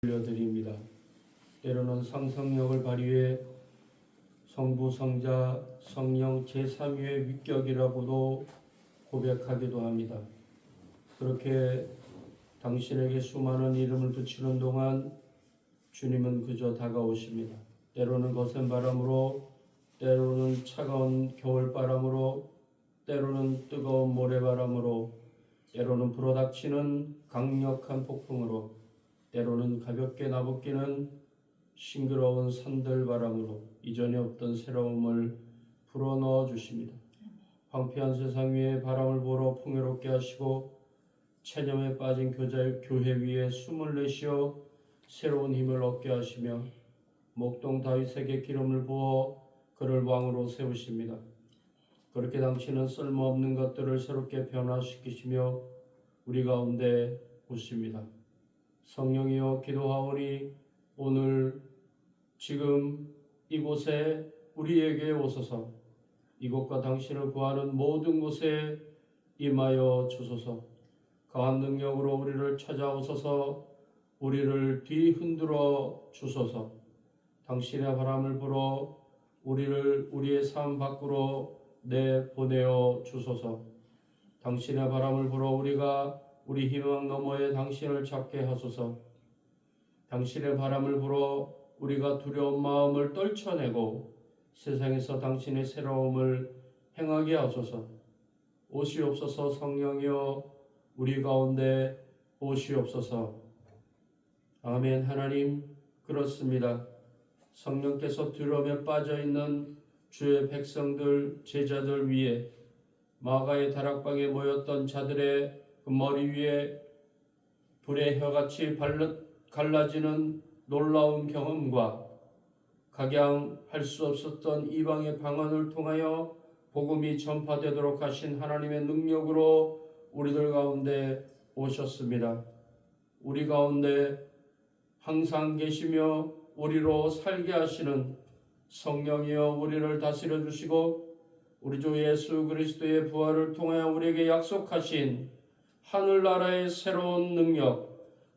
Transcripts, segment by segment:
올려드립니다. 때로는 상상력을 발휘해 성부, 성자, 성령 제3위의 위격이라고도 고백하기도 합니다. 그렇게 당신에게 수많은 이름을 붙이는 동안 주님은 그저 다가오십니다. 때로는 거센 바람으로, 때로는 차가운 겨울바람으로, 때로는 뜨거운 모래바람으로, 때로는 불어닥치는 강력한 폭풍으로, 때로는 가볍게 나부끼는 싱그러운 산들바람으로 이전에 없던 새로움을 불어넣어 주십니다. 황폐한 세상 위에 바람을 불어 풍요롭게 하시고 체념에 빠진 교회 위에 숨을 내쉬어 새로운 힘을 얻게 하시며 목동 다윗에게 기름을 부어 그를 왕으로 세우십니다. 그렇게 당신은 쓸모없는 것들을 새롭게 변화시키시며 우리 가운데 오십니다. 성령이여, 기도하오니 오늘 지금 이곳에 우리에게 오소서. 이곳과 당신을 구하는 모든 곳에 임하여 주소서. 강한 능력으로 우리를 찾아오소서. 우리를 뒤흔들어 주소서. 당신의 바람을 불어 우리를 우리의 삶 밖으로 내보내어 주소서. 당신의 바람을 불어 우리가 우리 희망 너머에 당신을 찾게 하소서. 당신의 바람을 불어 우리가 두려운 마음을 떨쳐내고 세상에서 당신의 새로움을 행하게 하소서. 오시옵소서. 성령이여, 우리 가운데 오시옵소서. 아멘. 하나님, 그렇습니다. 성령께서 두려움에 빠져있는 주의 백성들, 제자들 위에 마가의 다락방에 모였던 자들의 그 머리 위에 불의 혀같이 갈라지는 놀라운 경험과 각양할 수 없었던 이방의 방언을 통하여 복음이 전파되도록 하신 하나님의 능력으로 우리들 가운데 오셨습니다. 우리 가운데 항상 계시며 우리로 살게 하시는 성령이여, 우리를 다스려 주시고 우리 주 예수 그리스도의 부활을 통하여 우리에게 약속하신 하늘나라의 새로운 능력,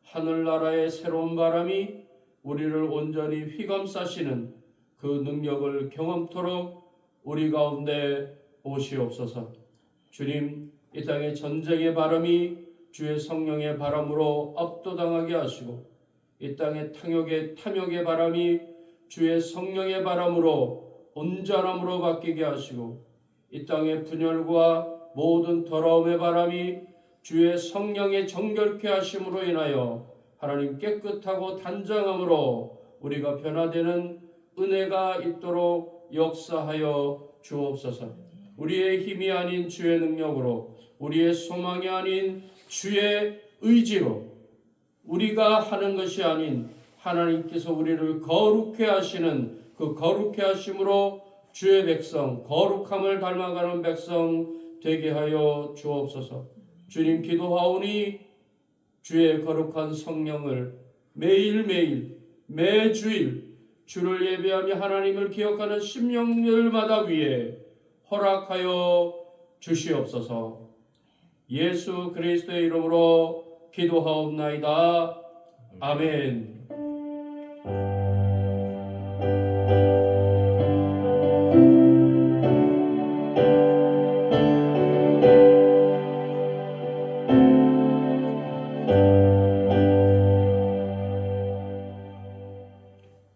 하늘나라의 새로운 바람이 우리를 온전히 휘감싸시는 그 능력을 경험토록 우리 가운데 오시옵소서. 주님, 이 땅의 전쟁의 바람이 주의 성령의 바람으로 압도당하게 하시고 이 땅의 탐욕의 바람이 주의 성령의 바람으로 온전함으로 바뀌게 하시고 이 땅의 분열과 모든 더러움의 바람이 주의 성령의 정결케 하심으로 인하여 하나님 깨끗하고 단정함으로 우리가 변화되는 은혜가 있도록 역사하여 주옵소서. 우리의 힘이 아닌 주의 능력으로, 우리의 소망이 아닌 주의 의지로, 우리가 하는 것이 아닌 하나님께서 우리를 거룩해 하시는 그 거룩해 하심으로 주의 백성, 거룩함을 닮아가는 백성 되게 하여 주옵소서. 주님, 기도하오니 주의 거룩한 성령을 매일매일 매주일 주를 예배하며 하나님을 기억하는 심령들마다 위에 허락하여 주시옵소서. 예수 그리스도의 이름으로 기도하옵나이다. 아멘.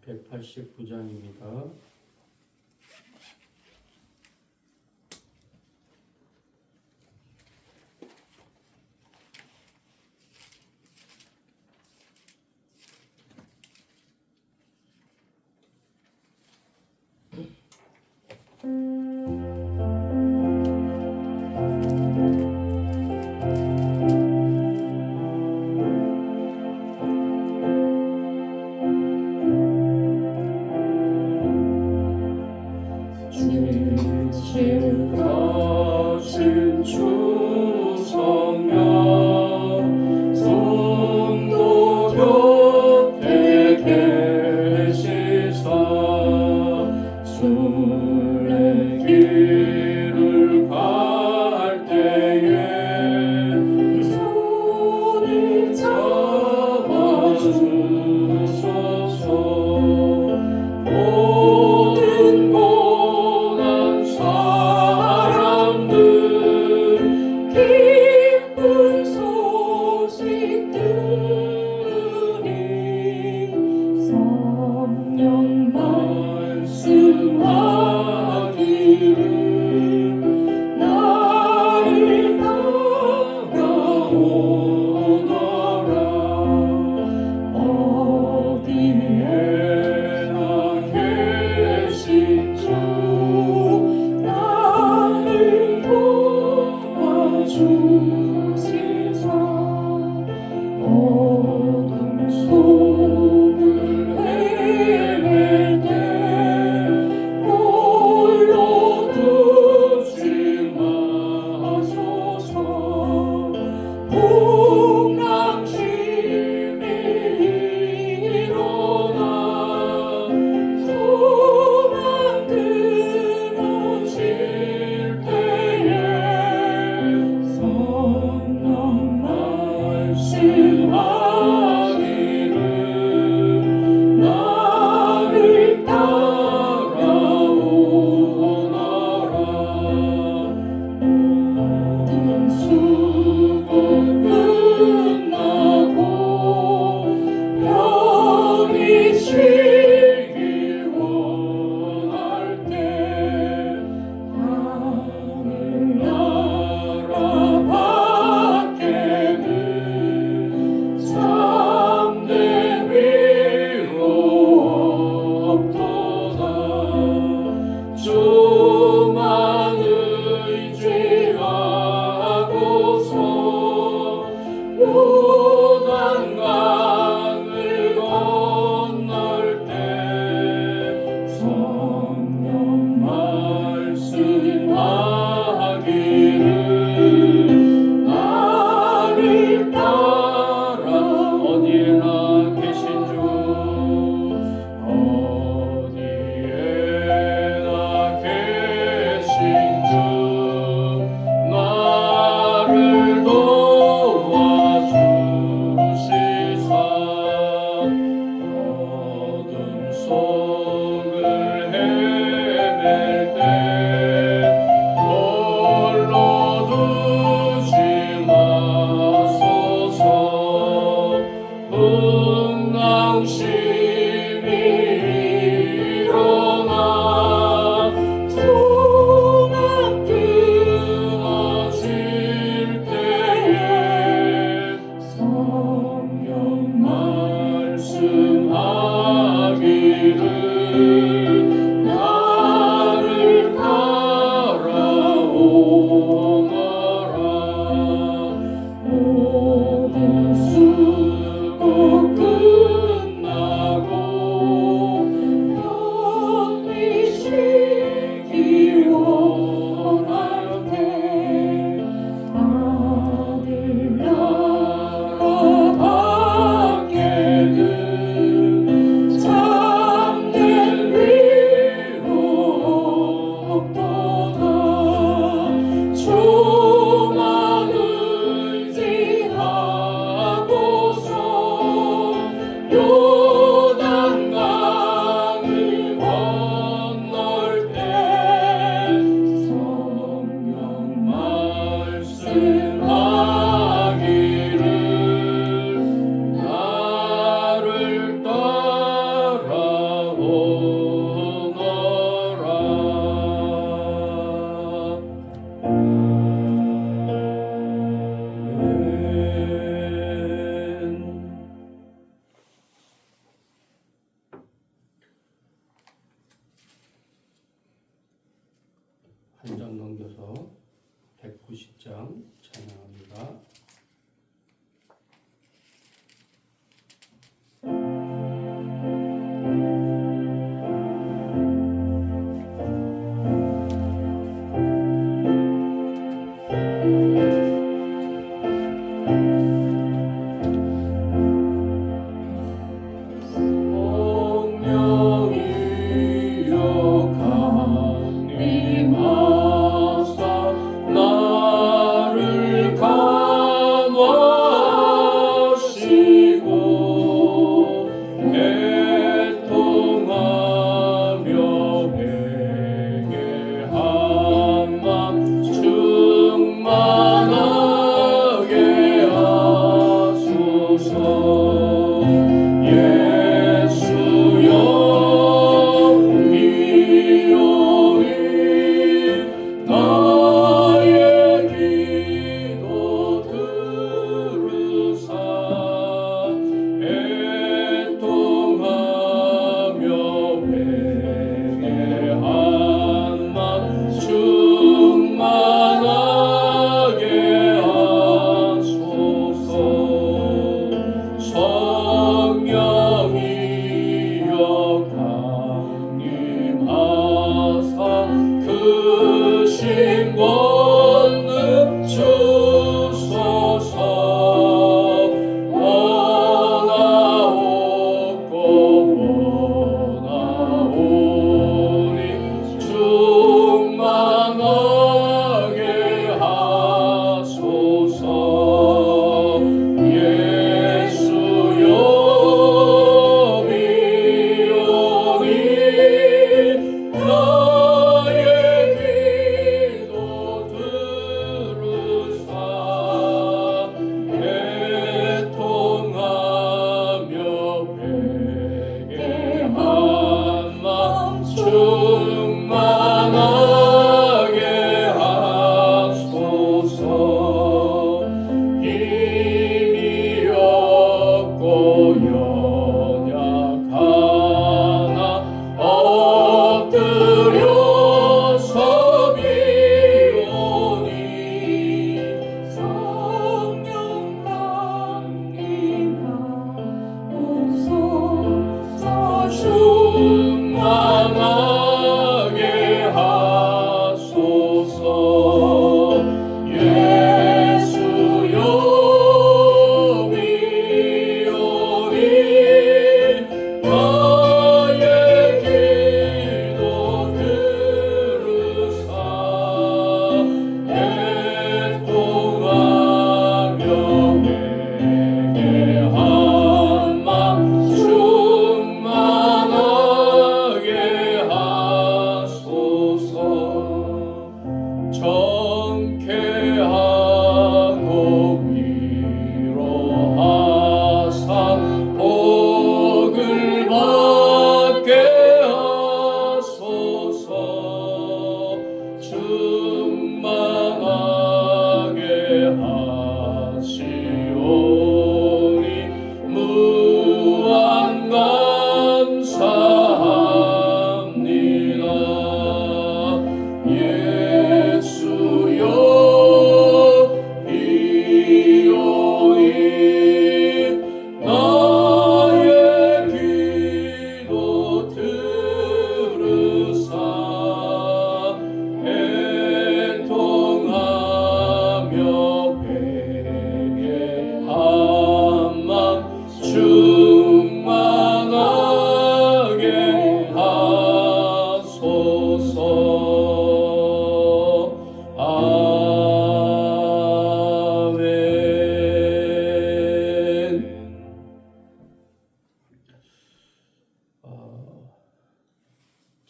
189장입니다. 이어서 190장 찬양합니다.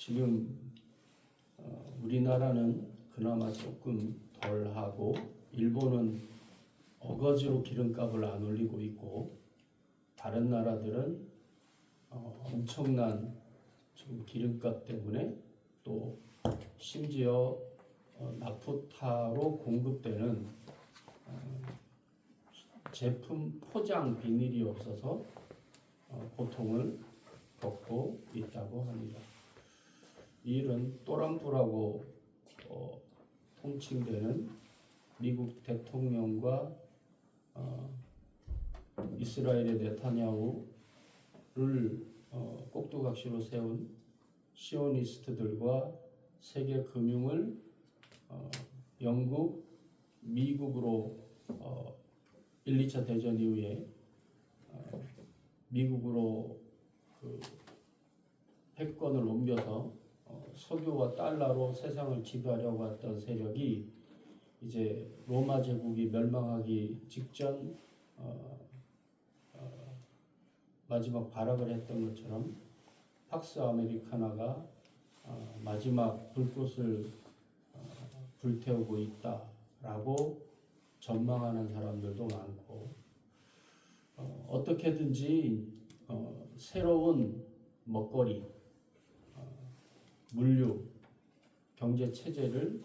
지금 우리나라는 그나마 조금 덜하고 일본은 어거지로 기름값을 안 올리고 있고 다른 나라들은 엄청난 지금 기름값 때문에 또 심지어 나프타로 공급되는 제품 포장 비닐이 없어서 고통을 겪고 있다고 합니다. 이 일은 또람프라고 통칭되는 미국 대통령과 이스라엘의 네타냐후를 꼭두각시로 세운 시오니스트들과 세계 금융을 영국, 미국으로 1, 2차 대전 이후에 미국으로 그 패권을 옮겨서 석유와 달러로 세상을 지배하려고 했던 세력이 이제 로마 제국이 멸망하기 직전 마지막 발악을 했던 것처럼 팍스 아메리카나가 마지막 불꽃을 불태우고 있다라고 전망하는 사람들도 많고, 어떻게든지 새로운 먹거리, 물류, 경제 체제를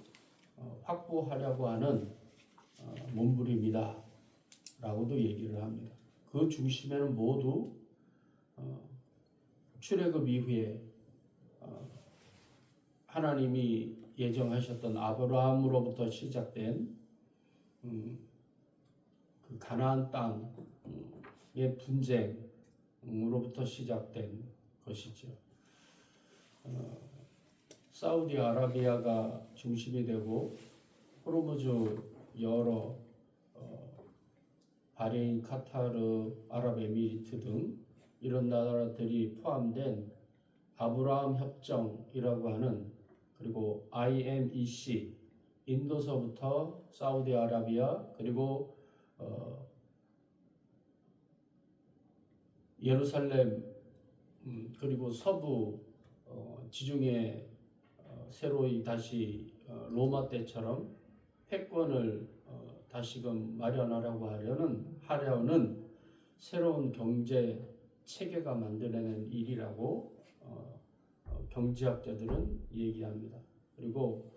확보하려고 하는 몸부림이다 라고도 얘기를 합니다. 그 중심에는 모두 출애굽 이후에 하나님이 예정하셨던 아브라함으로부터 시작된 그 가나안 땅의 분쟁으로부터 시작된 것이죠. 사우디아라비아가 중심이 되고 호르무즈 여러 바레인, 카타르, 아랍에미리트 등 이런 나라들이 포함된 아브라함 협정이라고 하는, 그리고 IMEC, 인도서부터 사우디아라비아, 그리고 예루살렘, 그리고 서부 지중해 새로이 다시 로마 때처럼 패권을 다시금 마련하려고 하려는 새로운 경제 체계가 만들어낸 일이라고 경제학자들은 얘기합니다. 그리고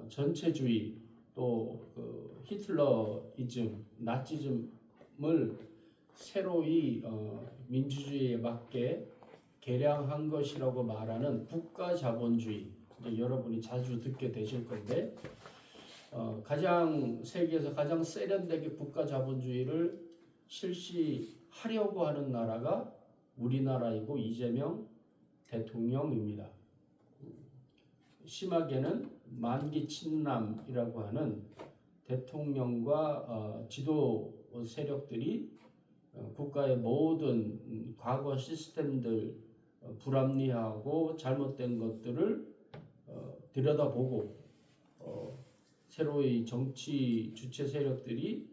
전체주의, 또 그 히틀러이즘, 나치즘을 새로이 민주주의에 맞게 개량한 것이라고 말하는 국가자본주의, 이제 여러분이 자주 듣게 되실 건데, 세계에서 가장 세련되게 국가자본주의를 실시하려고 하는 나라가 우리나라이고 이재명 대통령입니다. 심하게는 만기 친남이라고 하는 대통령과 지도 세력들이 국가의 모든 과거 시스템들, 불합리하고 잘못된 것들을 들여다보고 새로이 정치 주체 세력들이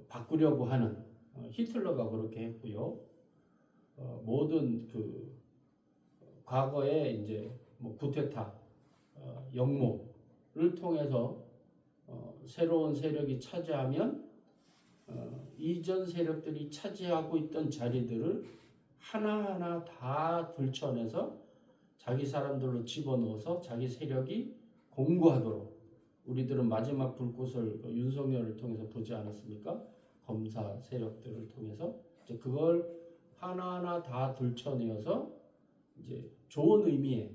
바꾸려고 하는, 히틀러가 그렇게 했고요. 모든 그 과거에 이제 뭐 쿠데타, 역모를 통해서 새로운 세력이 차지하면 이전 세력들이 차지하고 있던 자리들을 하나하나 다 들춰내서 자기 사람들로 집어넣어서 자기 세력이 공고하도록, 우리들은 마지막 불꽃을 윤석열을 통해서 보지 않았습니까? 검사 세력들을 통해서 이제 그걸 하나하나 다 들춰내어서 이제 좋은 의미의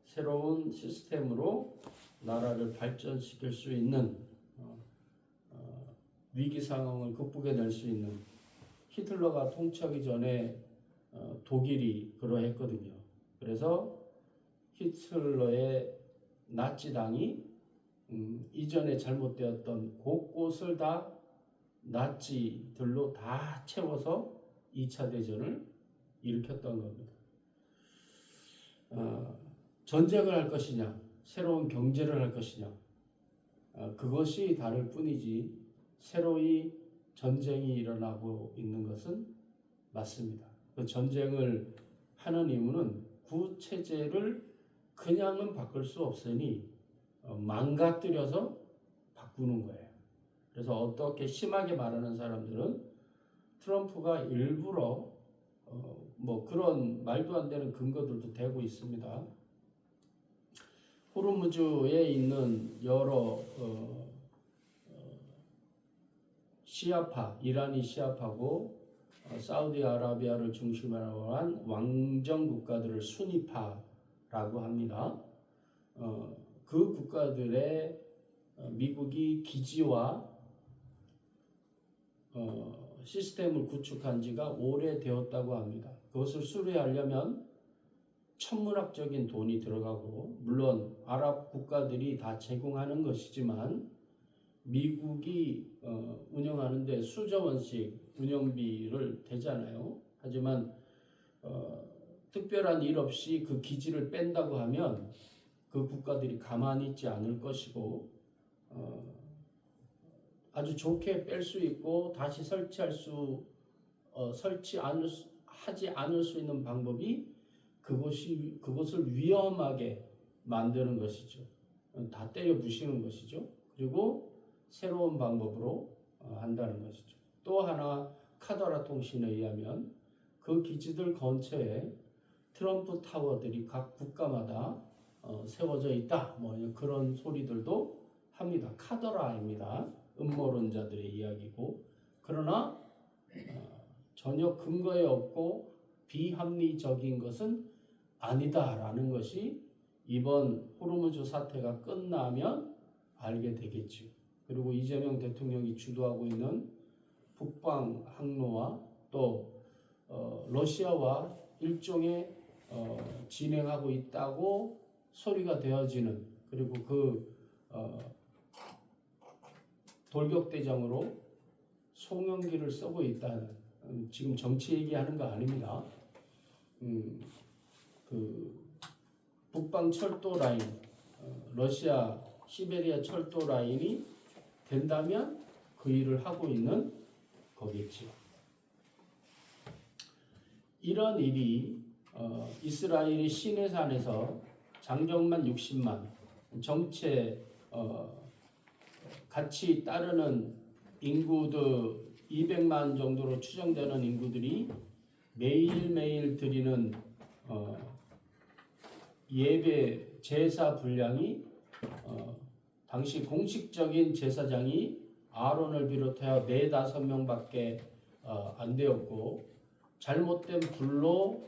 새로운 시스템으로 나라를 발전시킬 수 있는, 위기 상황을 극복해낼 수 있는, 히틀러가 통치하기 전에 독일이 그러했거든요. 그래서 히틀러의 나치당이 이전에 잘못되었던 곳곳을 다 나치들로 다 채워서 2차 대전을 일으켰던 겁니다. 전쟁을 할 것이냐, 새로운 경제를 할 것이냐, 그것이 다를 뿐이지 새로이 전쟁이 일어나고 있는 것은 맞습니다. 그 전쟁을 하는 이유는 구체제를 그냥은 바꿀 수 없으니 망가뜨려서 바꾸는 거예요. 그래서 어떻게 심하게 말하는 사람들은 트럼프가 일부러 뭐 그런 말도 안 되는 근거들도 되고 있습니다. 호르무즈에 있는 여러 시아파, 이란이 시아파고 사우디아라비아를 중심으로 한 왕정 국가들을 수니파라고 합니다. 그 국가들의 미국이 기지와 시스템을 구축한 지가 오래되었다고 합니다. 그것을 수리하려면 천문학적인 돈이 들어가고, 물론 아랍 국가들이 다 제공하는 것이지만 미국이 운영하는데 수조 원씩 운영비를 대잖아요. 하지만 특별한 일 없이 그 기지를 뺀다고 하면 그 국가들이 가만히 있지 않을 것이고, 아주 좋게 뺄 수 있고 다시 하지 않을 수 있는 방법이 그것을 위험하게 만드는 것이죠. 다 때려 부시는 것이죠. 그리고 새로운 방법으로 한다는 것이죠. 또 하나 카더라 통신에 의하면 그 기지들 근처에 트럼프 타워들이 각 국가마다 세워져 있다. 뭐 그런 소리들도 합니다. 카더라입니다. 음모론자들의 이야기고, 그러나 전혀 근거에 없고 비합리적인 것은 아니다라는 것이 이번 호르무즈 사태가 끝나면 알게 되겠죠. 그리고 이재명 대통령이 주도하고 있는 북방 항로와 또 러시아와 일종의 진행하고 있다고 소리가 되어지는, 그리고 그 돌격대장으로 송영기를 쓰고 있다는, 지금 정치 얘기하는 거 아닙니다. 그 북방 철도 라인, 러시아 시베리아 철도 라인이 된다면 그 일을 하고 있는 거겠죠. 이런 일이 이스라엘의 시내산에서 장정만 60만, 정체 같이 따르는 인구도 200만 정도로 추정되는 인구들이 매일매일 드리는 예배 제사 분량이 당시 공식적인 제사장이 아론을 비롯하여 4-5명밖에 안 되었고, 잘못된 불로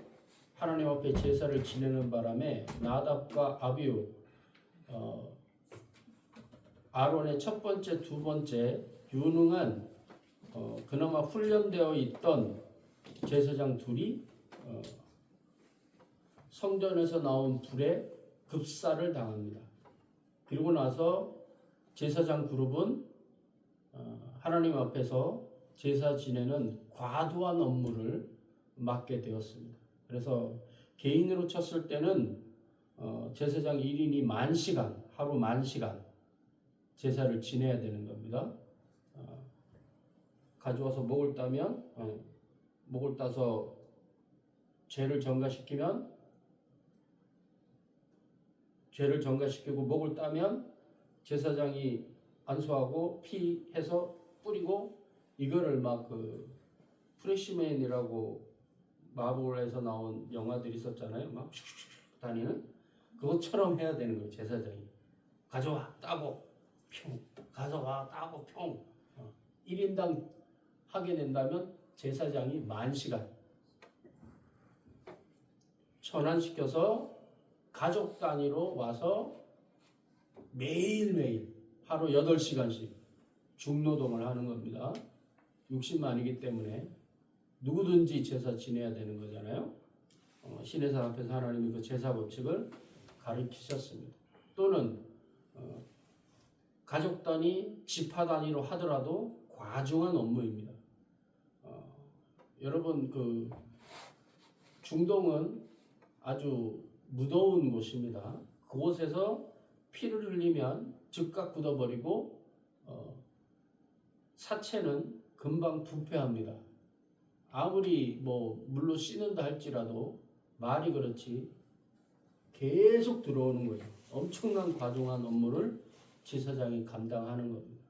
하나님 앞에 제사를 지내는 바람에 나답과 아비우, 아론의 첫 번째, 두 번째 유능한 그나마 훈련되어 있던 제사장 둘이 성전에서 나온 불에 급사를 당합니다. 그리고 나서 제사장 그룹은 하나님 앞에서 제사 지내는 과도한 업무를 맡게 되었습니다. 그래서 개인으로 쳤을 때는 제사장 1인이 10,000시간, 하루 10,000시간 제사를 지내야 되는 겁니다. 가져와서 목을 따면, 목을 따서 죄를 전가시키고 목을 따면 제사장이 안수하고 피 해서 뿌리고, 이거를 막 그 프레시맨이라고 마블에서 나온 영화들이 있었잖아요. 막 슉슉슉 다니는 그것처럼 해야 되는 거예요. 제사장이 가져와 따고 평, 가져와 따고 평. 1인당 하게 된다면 제사장이 10,000시간 전환시켜서 가족 단위로 와서 매일매일 하루 8시간씩 중노동을 하는 겁니다. 60만이기 때문에 누구든지 제사 지내야 되는 거잖아요. 시내산 앞에서 하나님이 그 제사 법칙을 가르치셨습니다. 또는 가족 단위, 지파 단위로 하더라도 과중한 업무입니다. 여러분, 그 중동은 아주 무더운 곳입니다. 그곳에서 피를 흘리면 즉각 굳어버리고 사체는 금방 부패합니다. 아무리 뭐 물로 씻는다 할지라도 말이 그렇지 계속 들어오는 거죠. 엄청난 과중한 업무를 제사장이 감당하는 겁니다.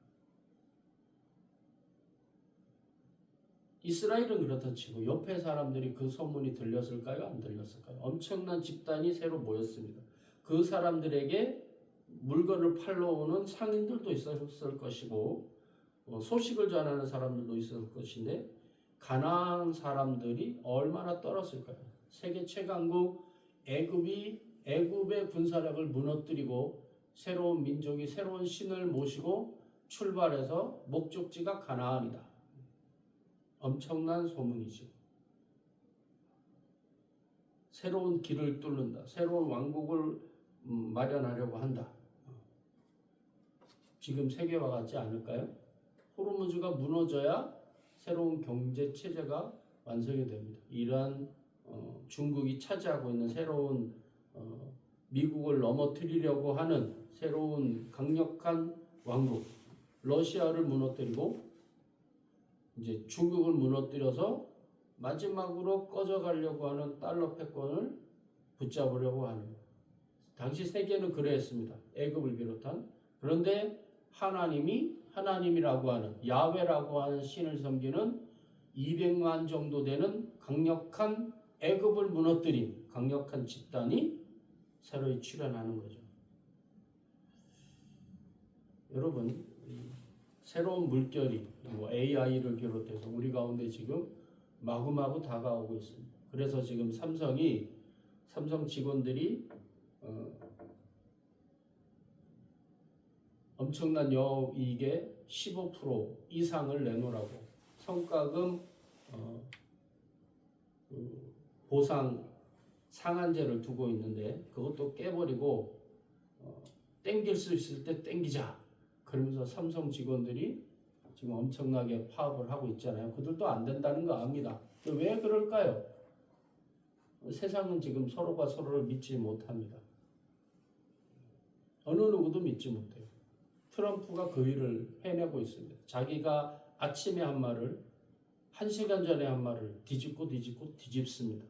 이스라엘은 그렇다 치고 옆에 사람들이 그 소문이 들렸을까요? 안 들렸을까요? 엄청난 집단이 새로 모였습니다. 그 사람들에게 물건을 팔러 오는 상인들도 있었을 것이고 소식을 전하는 사람들도 있었을 것인데, 가나안 사람들이 얼마나 떨었을까요? 세계 최강국 애굽의 군사력을 무너뜨리고 새로운 민족이 새로운 신을 모시고 출발해서 목적지가 가나안이다. 엄청난 소문이죠. 새로운 길을 뚫는다. 새로운 왕국을 마련하려고 한다. 지금 세계와 같지 않을까요? 호르무즈가 무너져야 새로운 경제 체제가 완성이 됩니다. 이러한 중국이 차지하고 있는 새로운 미국을 넘어뜨리려고 하는 새로운 강력한 왕국, 러시아를 무너뜨리고 이제 중국을 무너뜨려서 마지막으로 꺼져가려고 하는 달러 패권을 붙잡으려고 하는 거예요. 당시 세계는 그랬습니다. 애굽을 비롯한. 그런데 하나님이라고 하는 야훼라고 하는 신을 섬기는 200만 정도 되는 강력한 애굽을 무너뜨린 강력한 집단이 새로이 출현하는 거죠. 여러분, 새로운 물결이 AI를 비롯해서 우리 가운데 지금 마구마구 다가오고 있습니다. 그래서 지금 삼성 직원들이 엄청난 영업이익의 15% 이상을 내놓으라고 성과금 보상 상한제를 두고 있는데 그것도 깨버리고 땡길 수 있을 때 땡기자. 그러면서 삼성 직원들이 지금 엄청나게 파업을 하고 있잖아요. 그들도 안 된다는 거 압니다. 왜 그럴까요? 세상은 지금 서로가 서로를 믿지 못합니다. 어느 누구도 믿지 못해요. 트럼프가 그 일을 해내고 있습니다. 자기가 아침에 한 말을 1시간 전에 한 말을 뒤집습니다.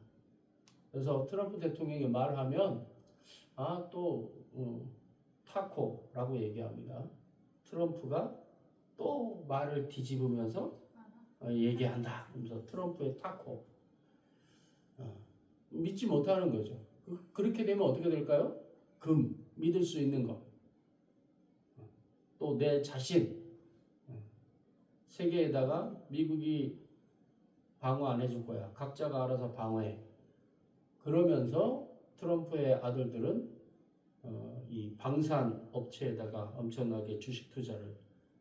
그래서 트럼프 대통령이 말하면 또 타코라고 얘기합니다. 트럼프가 또 말을 뒤집으면서 얘기한다. 그래서 트럼프의 타코. 믿지 못하는 거죠. 그렇게 되면 어떻게 될까요? 믿을 수 있는 것. 또 내 자신. 세계에다가 미국이 방어 안 해줄 거야. 각자가 알아서 방어해. 그러면서 트럼프의 아들들은 이 방산 업체에다가 엄청나게 주식 투자를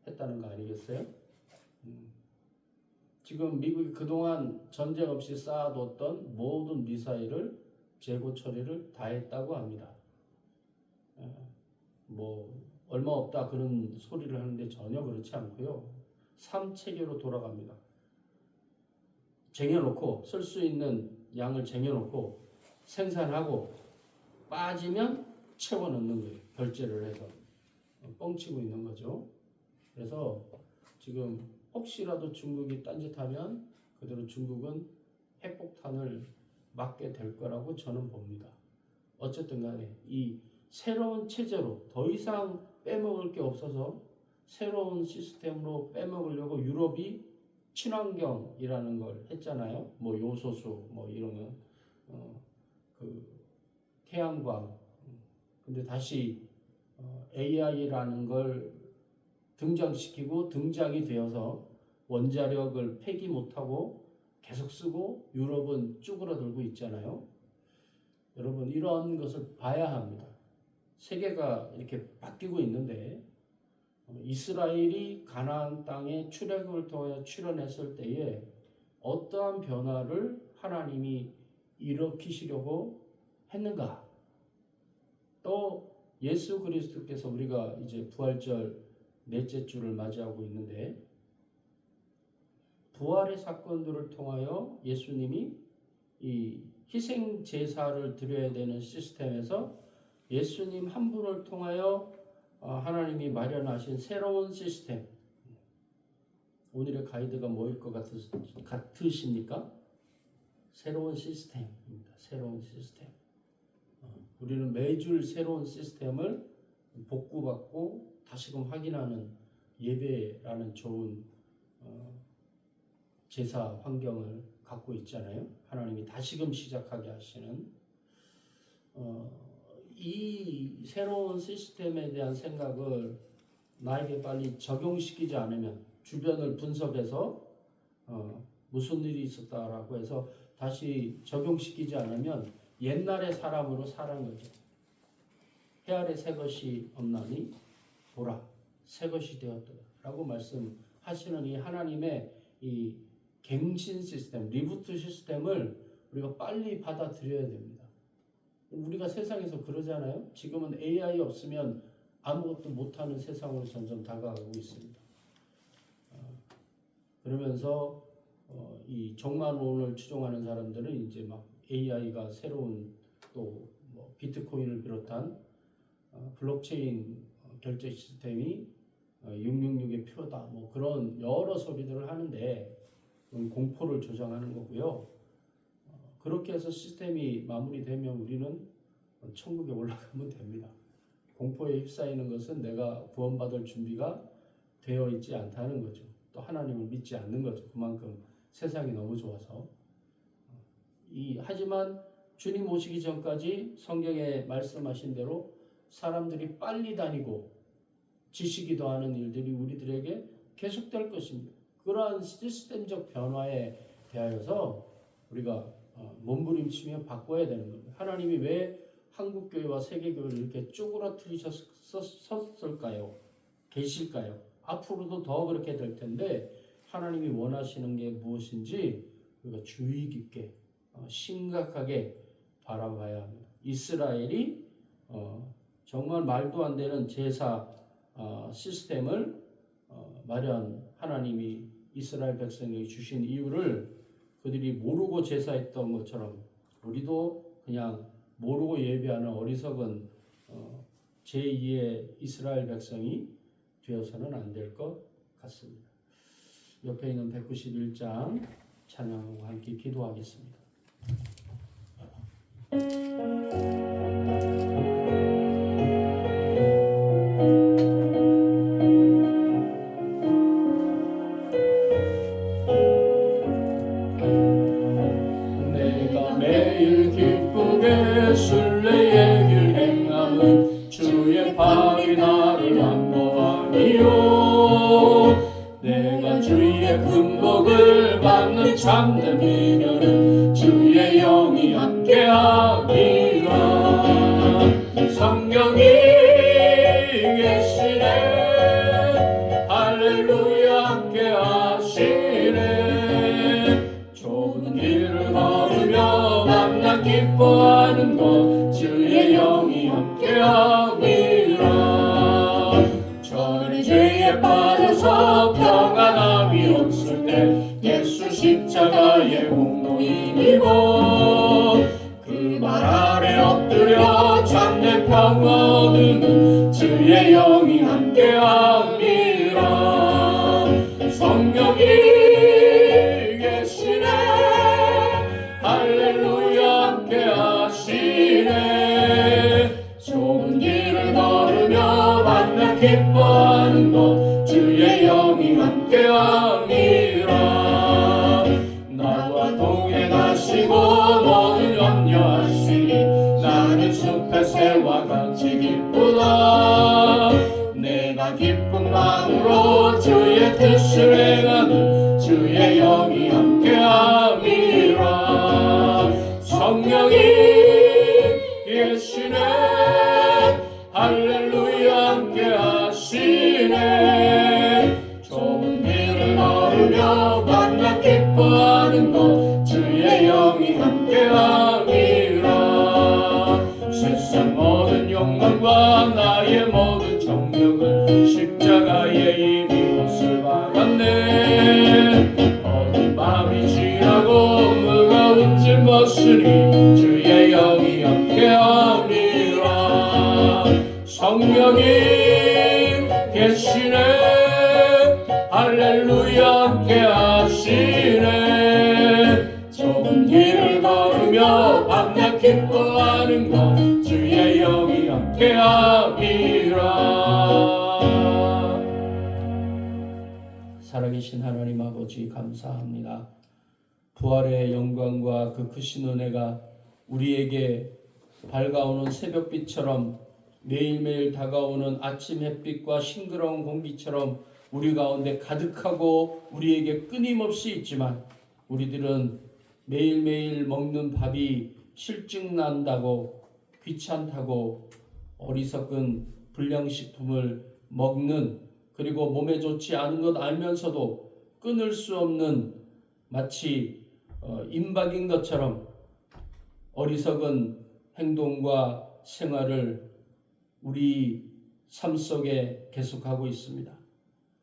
했다는 거 아니겠어요? 지금 미국이 그동안 전쟁 없이 쌓아뒀던 모든 미사일을 재고 처리를 다 했다고 합니다. 얼마 없다 그런 소리를 하는데 전혀 그렇지 않고요. 3체계로 돌아갑니다. 쟁여놓고 쓸 수 있는 양을 쟁여놓고 생산하고 빠지면 채워넣는 거예요. 결제를 해서 뻥치고 있는 거죠. 그래서 지금 혹시라도 중국이 딴짓하면 그대로 중국은 핵폭탄을 맞게 될 거라고 저는 봅니다. 어쨌든 간에 이 새로운 체제로 더 이상 빼먹을 게 없어서 새로운 시스템으로 빼먹으려고 유럽이 친환경이라는 걸 했잖아요. 요소수 이런 태양광. 근데 다시 AI라는 걸 등장시키고 등장이 되어서 원자력을 폐기 못하고 계속 쓰고 유럽은 쭈그러들고 있잖아요. 여러분 이런 것을 봐야 합니다. 세계가 이렇게 바뀌고 있는데 이스라엘이 가나안 땅에 출애굽을 통해 출현했을 때에 어떠한 변화를 하나님이 일으키시려고 했는가? 또 예수 그리스도께서 우리가 이제 부활절 넷째 주를 맞이하고 있는데 부활의 사건들을 통하여 예수님이 이 희생 제사를 드려야 되는 시스템에서 예수님 한 분을 통하여 하나님이 마련하신 새로운 시스템. 오늘의 가이드가 뭐일 것 같으십니까? 새로운 시스템입니다. 새로운 시스템. 우리는 매주 새로운 시스템을 복구받고 다시금 확인하는 예배라는 좋은 제사 환경을 갖고 있잖아요. 하나님이 다시금 시작하게 하시는 이 새로운 시스템에 대한 생각을 나에게 빨리 적용시키지 않으면 주변을 분석해서 무슨 일이 있었다라고 해서 다시 적용시키지 않으면 옛날의 사람으로 사는 거죠. 해 아래 새 것이 없나니 보라 새 것이 되었도다 라고 말씀하시는 이 하나님의 이 갱신 시스템, 리부트 시스템을 우리가 빨리 받아들여야 됩니다. 우리가 세상에서 그러잖아요. 지금은 AI 없으면 아무것도 못하는 세상으로 점점 다가가고 있습니다. 그러면서 이 종말론을 추종하는 사람들은 이제 막 AI가 새로운 또 뭐 비트코인을 비롯한 블록체인 결제 시스템이 666의 표다 뭐 그런 여러 소리들을 하는데 공포를 조장하는 거고요. 그렇게 해서 시스템이 마무리되면 우리는 천국에 올라가면 됩니다. 공포에 휩싸이는 것은 내가 구원받을 준비가 되어 있지 않다는 거죠. 또 하나님을 믿지 않는 거죠. 그만큼 세상이 너무 좋아서. 하지만 주님 오시기 전까지 성경에 말씀하신 대로 사람들이 빨리 다니고 지식이 더하는 일들이 우리들에게 계속될 것입니다. 그러한 시스템적 변화에 대하여서 우리가 몸부림치며 바꿔야 되는 겁니다. 하나님이 왜 한국교회와 세계교회를 이렇게 쪼그라뜨리셨을까요? 계실까요? 앞으로도 더 그렇게 될 텐데 하나님이 원하시는 게 무엇인지 우리가 주의 깊게 심각하게 바라봐야 합니다. 이스라엘이 정말 말도 안 되는 제사 시스템을 하나님이 이스라엘 백성에게 주신 이유를 그들이 모르고 제사했던 것처럼 우리도 그냥 모르고 예배하는 어리석은 제2의 이스라엘 백성이 되어서는 안 될 것 같습니다. 옆에 있는 191장 찬양하고 함께 기도하겠습니다. 내가 매일 기쁘게 순례의 길 행함은 주의 팔이 나를 안보하니요. 내가 주의 금복을 받는 참된 비결은 주의 영이 함께함이라. 성령이 계시네 할렐루야 함께하시네. 좁은 길을 걸으며 만나 기뻐하는 것 주의 영이 함께함이라. 저는 죄에 빠져서 평안함이 없을 때 예수 십자가의 공로인이고 그 말 아래 엎드려 참된 평화 얻으면 주의 영이 함께함이라. 성령이 계시네 할렐루야 함께하시네. 좁은 길을 걸으며 만나 기뻐하는 것 주의 영이 함께함이라. 나와 동행하시고 모든 염려하시니 나는 숲의 새와 같이 기쁘다. 내가 기쁜 마음으로 주의 뜻을 행하는 주의 영이 함께함이라. 성령이 계시네 할렐루야 함께하시네. 좁은 길을 걸으며 만나 기뻐하는 것 주의 영이 함께함이라. 세상 모든 욕망과 나의 모든 정욕은 십자가에 이미 못을 박았네. 어두운 밤이 지나고 무거운 짐 벗으니 주의 영이 함께함이라. 성령이 계시네 할렐루야 함께하시네. 좁은 길을 걸으며 밤낮 기뻐하는 것 주의 영이 함께함이라. 살아계신 하나님 아버지 감사합니다. 부활의 영광과 그 크신 은혜가 우리에게 밝아오는 새벽빛처럼 매일매일 다가오는 아침 햇빛과 싱그러운 공기처럼 우리 가운데 가득하고 우리에게 끊임없이 있지만 우리들은 매일매일 먹는 밥이 실증난다고 귀찮다고 어리석은 불량식품을 먹는, 그리고 몸에 좋지 않은 것 알면서도 끊을 수 없는, 마치 임박인 것처럼 어리석은 행동과 생활을 우리 삶 속에 계속하고 있습니다.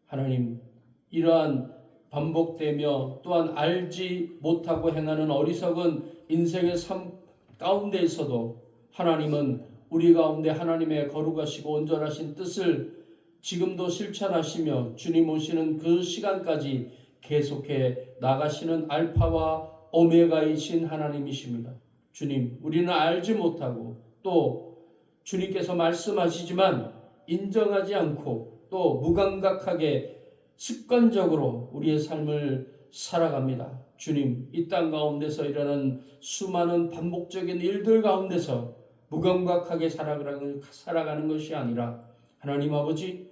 하나님, 이러한 반복되며 또한 알지 못하고 행하는 어리석은 인생의 삶 가운데에서도 하나님은 우리 가운데 하나님의 거룩하시고 온전하신 뜻을 지금도 실천하시며 주님 오시는 그 시간까지 계속해 나가시는 알파와 오메가이신 하나님이십니다. 주님, 우리는 알지 못하고 또 주님께서 말씀하시지만 인정하지 않고 또 무감각하게 습관적으로 우리의 삶을 살아갑니다. 주님, 이 땅 가운데서 일어나는 수많은 반복적인 일들 가운데서 무감각하게 살아가는 것이 아니라 하나님 아버지,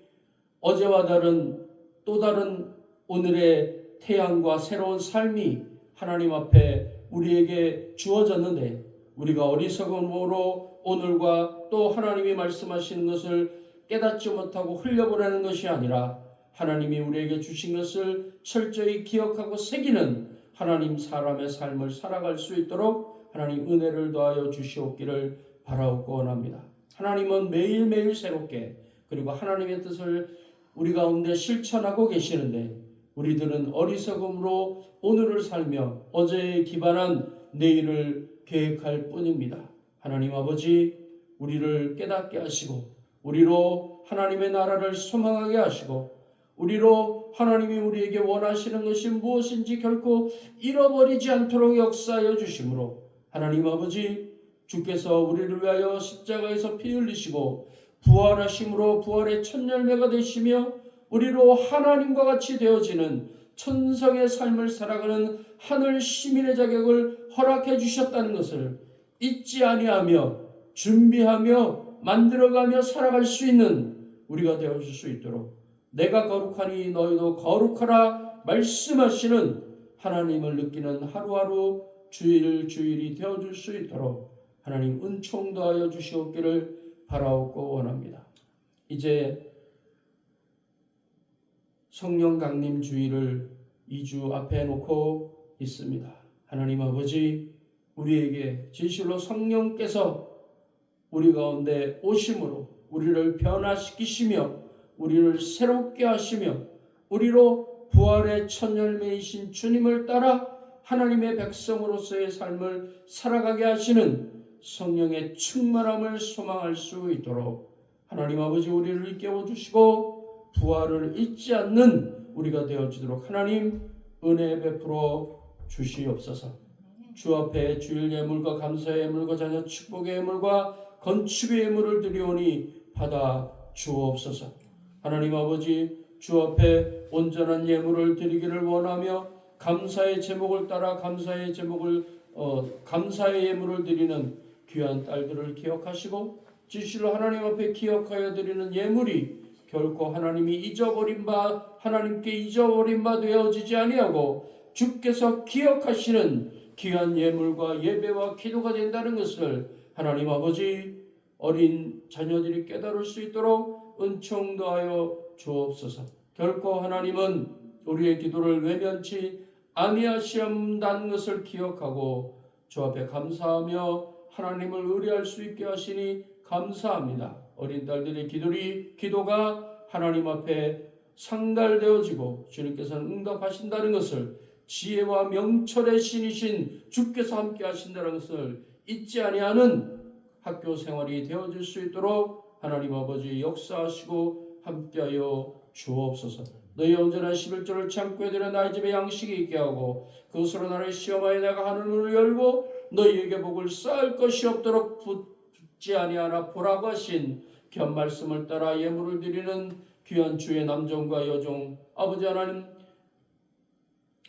어제와 다른 또 다른 오늘의 태양과 새로운 삶이 하나님 앞에 우리에게 주어졌는데, 우리가 어리석음으로 오늘과 또 하나님이 말씀하시는 것을 깨닫지 못하고 흘려보내는 것이 아니라 하나님이 우리에게 주신 것을 철저히 기억하고 새기는 하나님 사람의 삶을 살아갈 수 있도록 하나님 은혜를 더하여 주시옵기를 바라옵고 원합니다. 하나님은 매일매일 새롭게, 그리고 하나님의 뜻을 우리 가운데 실천하고 계시는데, 우리들은 어리석음으로 오늘을 살며 어제에 기반한 내일을 계획할 뿐입니다. 하나님 아버지, 우리를 깨닫게 하시고 우리로 하나님의 나라를 소망하게 하시고 우리로 하나님이 우리에게 원하시는 것이 무엇인지 결코 잃어버리지 않도록 역사하여 주시므로, 하나님 아버지, 주께서 우리를 위하여 십자가에서 피 흘리시고 부활하심으로 부활의 첫 열매가 되시며 우리로 하나님과 같이 되어지는 천성의 삶을 살아가는 하늘 시민의 자격을 허락해 주셨다는 것을 잊지 아니하며 준비하며 만들어가며 살아갈 수 있는 우리가 되어줄 수 있도록, 내가 거룩하니 너희도 거룩하라 말씀하시는 하나님을 느끼는 하루하루 주일이 되어줄 수 있도록 하나님 은총 더하여 주시옵기를 바라옵고 원합니다. 이제 성령 강림 주일을 2주 앞에 놓고 있습니다. 하나님 아버지, 우리에게 진실로 성령께서 우리 가운데 오심으로 우리를 변화시키시며 우리를 새롭게 하시며 우리로 부활의 첫 열매이신 주님을 따라 하나님의 백성으로서의 삶을 살아가게 하시는 성령의 충만함을 소망할 수 있도록 하나님 아버지, 우리를 일깨워 주시고 부활을 잊지 않는 우리가 되어지도록 하나님 은혜 베풀어 주시옵소서. 주 앞에 주일 예물과 감사의 예물과 자녀 축복의 예물과 건축의 예물을 드리오니 받아 주옵소서. 하나님 아버지, 주 앞에 온전한 예물을 드리기를 원하며 감사의 제목을 따라 감사의 예물을 드리는 귀한 딸들을 기억하시고, 진실로 하나님 앞에 기억하여 드리는 예물이 결코 하나님이 잊어버린 바, 하나님께 잊어버린 바 되어지지 아니하고 주께서 기억하시는 귀한 예물과 예배와 기도가 된다는 것을 하나님 아버지, 어린 자녀들이 깨달을 수 있도록 은총 더하여 주옵소서. 결코 하나님은 우리의 기도를 외면치 아니하신다는 것을 기억하고 주 앞에 감사하며 하나님을 의뢰할 수 있게 하시니 감사합니다. 어린 딸들의 기도가 하나님 앞에 상달되어지고 주님께서는 응답하신다는 것을, 지혜와 명철의 신이신 주께서 함께 하신다는 것을 잊지 아니하는 학교 생활이 되어질 수 있도록 하나님 아버지 역사하시고 함께하여 주옵소서. 너희 온전한 11조를 창고에 들여 나의 집에 양식이 있게 하고 그것으로 나를 시험하여 내가 하늘 문을 열고 너희에게 복을 쌓을 것이 없도록 붙지 아니하나 보라고 하신 귀한 말씀을 따라 예물을 드리는 귀한 주의 남종과 여종 아버지 하나님,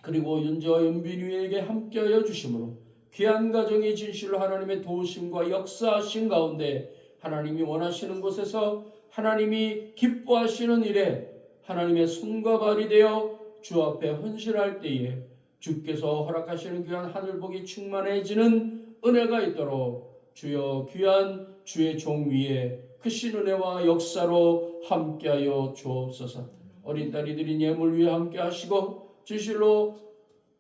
그리고 윤재와 윤빈이에게 함께하여 주심으로 귀한 가정이 진실로 하나님의 도우심과 역사하신 가운데 하나님이 원하시는 곳에서 하나님이 기뻐하시는 일에 하나님의 손과 발이 되어 주 앞에 헌신할 때에 주께서 허락하시는 귀한 하늘복이 충만해지는 은혜가 있도록 주여 귀한 주의 종 위에 크신 은혜와 역사로 함께하여 주옵소서. 어린 딸이 드린 예물 위에 함께하시고 진실로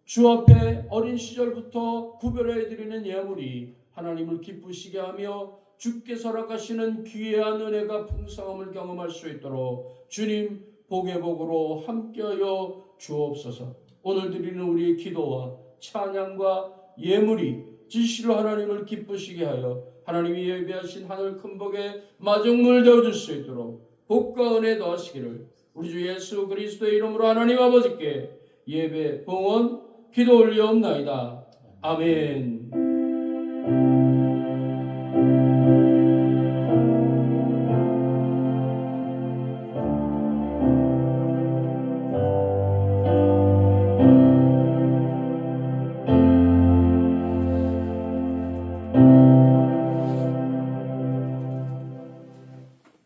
주 앞에 어린 시절부터 구별해 드리는 예물이 하나님을 기쁘시게 하며 주께서 허락하시는 귀한 은혜가 풍성함을 경험할 수 있도록 주님 복의 복으로 함께하여 주옵소서. 오늘 드리는 우리의 기도와 찬양과 예물이 진실로 하나님을 기쁘시게 하여 하나님이 예비하신 하늘 큰 복에 마중물 되어줄 수 있도록 복과 은혜 더하시기를 우리 주 예수 그리스도의 이름으로 하나님 아버지께 예배 봉헌 기도 올리옵나이다. 아멘.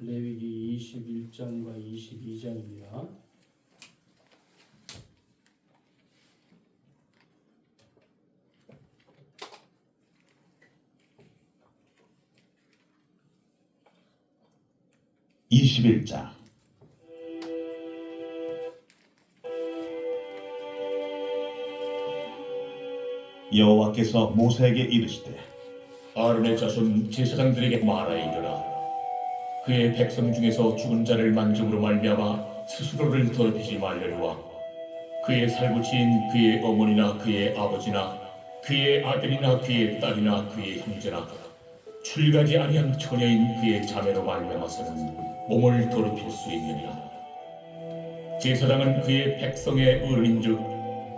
레위기 21장과 22장입니다. (21장) 여호와께서 모세에게 이르시되 아론의 자손 제사장들에게 말하이르라. 그의 백성 중에서 죽은 자를 만짐으로 말미암아 스스로를 더럽히지 말려니와 그의 살구치인 그의 어머니나 그의 아버지나 그의 아들이나 그의 딸이나 그의 형제나 출가지 아니한 처녀인 그의 자매로 말미암아서는 몸을 더럽힐 수 있느니라. 제사장은 그의 백성의 어른인즉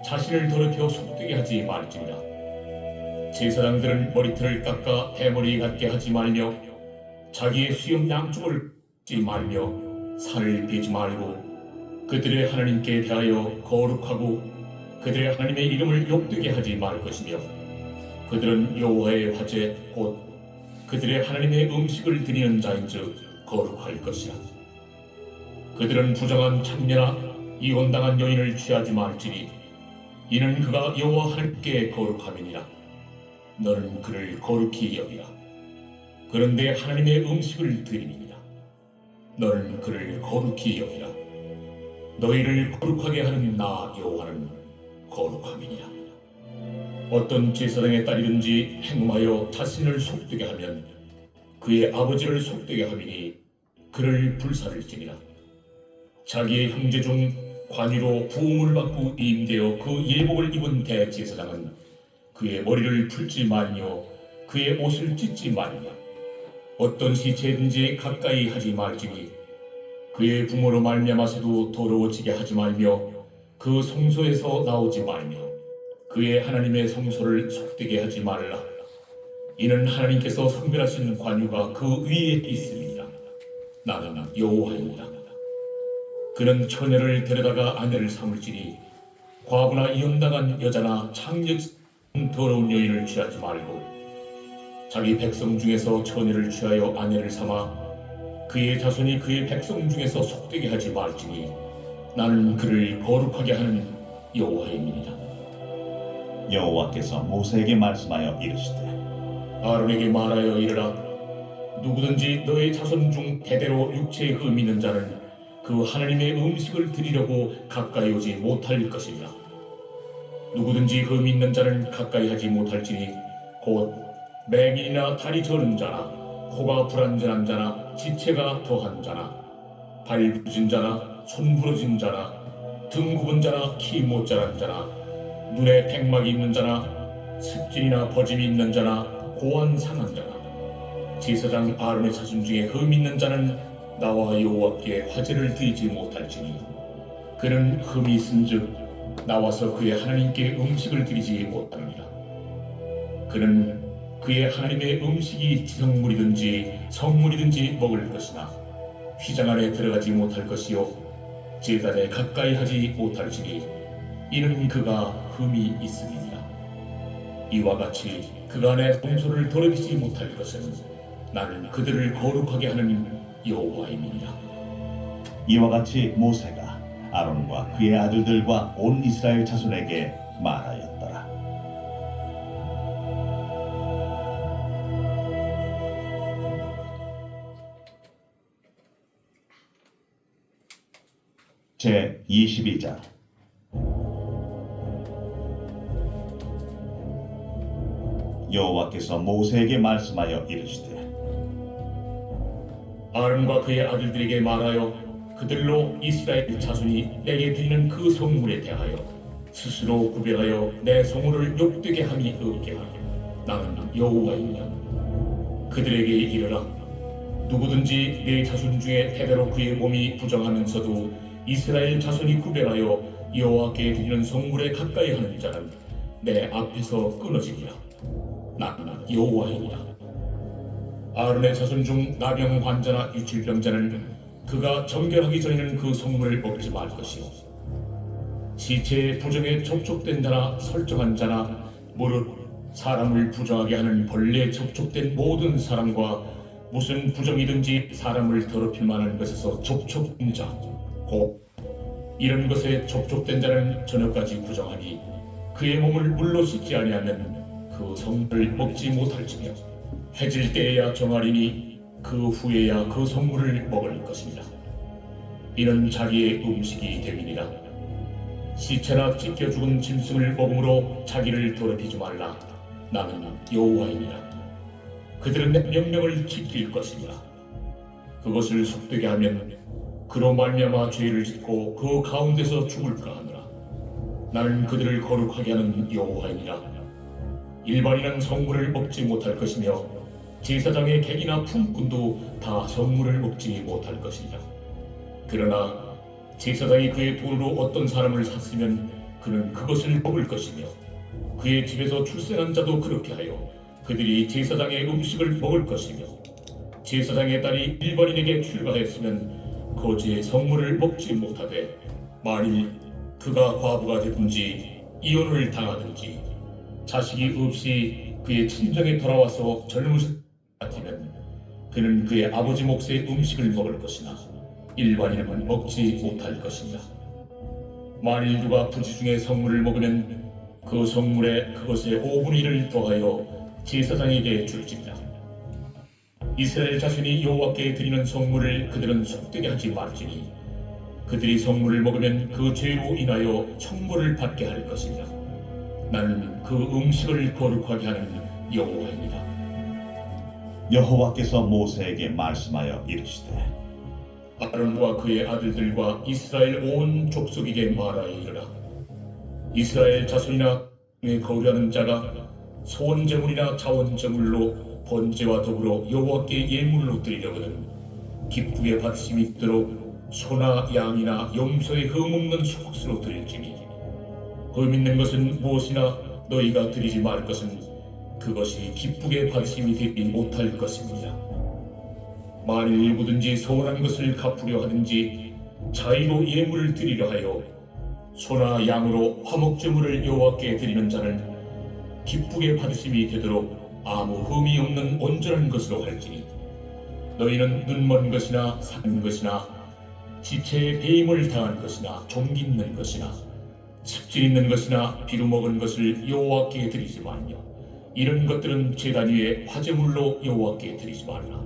자신을 더럽혀 속되게 하지 말지니라. 제사장들은 머리털을 깎아 대머리 같게 하지 말며 자기의 수염 양쪽을 찢지 말며 살을 베지 말고 그들의 하나님께 대하여 거룩하고 그들의 하나님의 이름을 욕되게 하지 말 것이며 그들은 여호와의 화제 곧 그들의 하나님의 음식을 드리는 자인즉 거룩할 것이라. 그들은 부정한 창녀나 이혼당한 여인을 취하지 말지니 이는 그가 여호와 하나님께 거룩함이니라. 너는 그를 거룩히 여기라. 그런데 하나님의 음식을 드림이니라. 너는 그를 거룩히 여기라. 너희를 거룩하게 하는 나 여호와는 거룩함이니라. 어떤 제사장의 딸이든지 행음하여 자신을 속되게 하면 그의 아버지를 속되게 함이니 그를 불살을지니라. 자기의 형제 중 관유로 부음을 받고 임되어 그 예복을 입은 대제사장은 그의 머리를 풀지 말며 그의 옷을 찢지 말며 어떤 시체든지 가까이 하지 말지니 그의 부모로 말미암아서도 더러워지게 하지 말며 그 성소에서 나오지 말며 그의 하나님의 성소를 속되게 하지 말라. 이는 하나님께서 성별하신 관유가 그 위에 있음이니라. 나는 여호와이니라. 그는 처녀를 데려다가 아내를 삼을지니 과부나 이혼당한 여자나 창녀 더러운 여인을 취하지 말고 자기 백성 중에서 처녀를 취하여 아내를 삼아 그의 자손이 그의 백성 중에서 속되게 하지 말지니 나는 그를 거룩하게 하는 여호와임이니라. 여호와께서 모세에게 말씀하여 이르시되 아론에게 말하여 이르라. 누구든지 너의 자손 중 대대로 육체에 흠 있는 자는 그 하나님의 음식을 드리려고 가까이 오지 못할 것이니라. 누구든지 흠 있는 자는 가까이 하지 못할지니 곧 맹인이나 다리 저는 자나 코가 불완전한 자나 지체가 더한 자나 발 부러진 자나 손 부러진 자나 등 굽은 자나 키 못 자란 자나 눈에 백막이 있는 자나 습진이나 버짐이 있는 자나 고안 상한 자나 제사장 아론의 자손 중에 흠 있는 자는 나와 여호와께 화제를 드리지 못할지니 그는 흠이 있은즉 나와서 그의 하나님께 음식을 드리지 못하느니라. 그는 그의 하나님의 음식이 지성물이든지 성물이든지 먹을 것이나 휘장 안에 들어가지 못할 것이요 제단에 가까이 하지 못할지니 이는 그가 흠이 있음이니라. 이와 같이 그가 내 성소를 더럽히지 못할 것은 나는 그들을 거룩하게 하는 여호와임이니라. 이와 같이 모세가 아론과 그의 아들들과 온 이스라엘 자손에게 말하였더라. 제 22장. 여호와께서 모세에게 말씀하여 이르시되 아론과 그의 아들들에게 말하여 그들로 이스라엘 자손이 내게 드리는 그 성물에 대하여 스스로 구별하여 내 성물을 욕되게 함이 없게 하라. 나는 여호와이니라. 그들에게 이르라. 누구든지 내 자손 중에 대대로 그의 몸이 부정하면서도 이스라엘 자손이 구별하여 여호와께 드리는 성물에 가까이 하는 자는 내 앞에서 끊어지리라. 나는 여호와이니라. 아론의 자손 중 나병 환자나 유출병자는 그가 정결하기 전에는 그 성물을 먹지 말 것이요, 시체의 부정에 접촉된 자나 설정한 자나 무릇 사람을 부정하게 하는 벌레에 접촉된 모든 사람과 무슨 부정이든지 사람을 더럽힐 만한 것에서 접촉된 자, 곧 이런 것에 접촉된 자는 저녁까지 부정하니 그의 몸을 물로 씻지 아니하면 그 성물을 먹지 못할지며 해질 때에야 정하리니 그 후에야 그 성물을 먹을 것입니다. 이는 자기의 음식이 됨이니라. 시체나 찢겨 죽은 짐승을 먹음으로 자기를 더럽히지 말라. 나는 여호와이니라. 그들은 내 명령을 지킬 것이니라. 그것을 속되게 하면 그로 말미암아 죄를 짓고 그 가운데서 죽을까 하노라. 나는 그들을 거룩하게 하는 여호와이니라. 일반인은 성물을 먹지 못할 것이며 제사장의 객이나 품꾼도 다 성물을 먹지 못할 것이니라. 그러나 제사장이 그의 돈으로 어떤 사람을 샀으면 그는 그것을 먹을 것이며 그의 집에서 출생한 자도 그렇게 하여 그들이 제사장의 음식을 먹을 것이며 제사장의 딸이 일반인에게 출가했으면 거지의 성물을 먹지 못하되 만일 그가 과부가 되든지 이혼을 당하든지 자식이 없이 그의 친정에 돌아와서 젊으신 같으면 그는 그의 아버지 몫의 음식을 먹을 것이나 일반인은 먹지 못할 것이니라. 만일 누가 부지 중에 성물을 먹으면 그 성물에 그것의 5분의 1을 더하여 제사장에게 줄지니라. 이스라엘 자손이 여호와께 드리는 성물을 그들은 속되게 하지 말지니 그들이 성물을 먹으면 그 죄로 인하여 천벌을 받게 할 것이니라. 나는 그 음식을 거룩하게 하는 여호와입니다. 여호와께서 모세에게 말씀하여 이르시되 아론과 그의 아들들과 이스라엘 온 족속에게 말하여 이르라. 이스라엘 자손이나 거류하는 자가 소원제물이나 자원제물로 번제와 더불어 여호와께 예물로 드리려거든 기쁘게 받으심이 있도록 소나 양이나 염소의 흠없는 수국수로 드릴지니 흠 있는 것은 무엇이나 너희가 드리지 말 것은 그것이 기쁘게 받으심이 되지 못할 것입니다. 만일 누구든지 소원한 것을 갚으려 하든지 자의로 예물을 드리려 하여 소나 양으로 화목제물을 여호와께 드리는 자는 기쁘게 받으심이 되도록 아무 흠이 없는 온전한 것으로 할지니 너희는 눈먼 것이나 산 것이나 지체에 배임을 당한 것이나 종기 있는 것이나 습질 있는 것이나 비루 먹은 것을 여호와께 드리지 말며 이런 것들은 제단 위에 화제물로 여호와께 드리지 말라.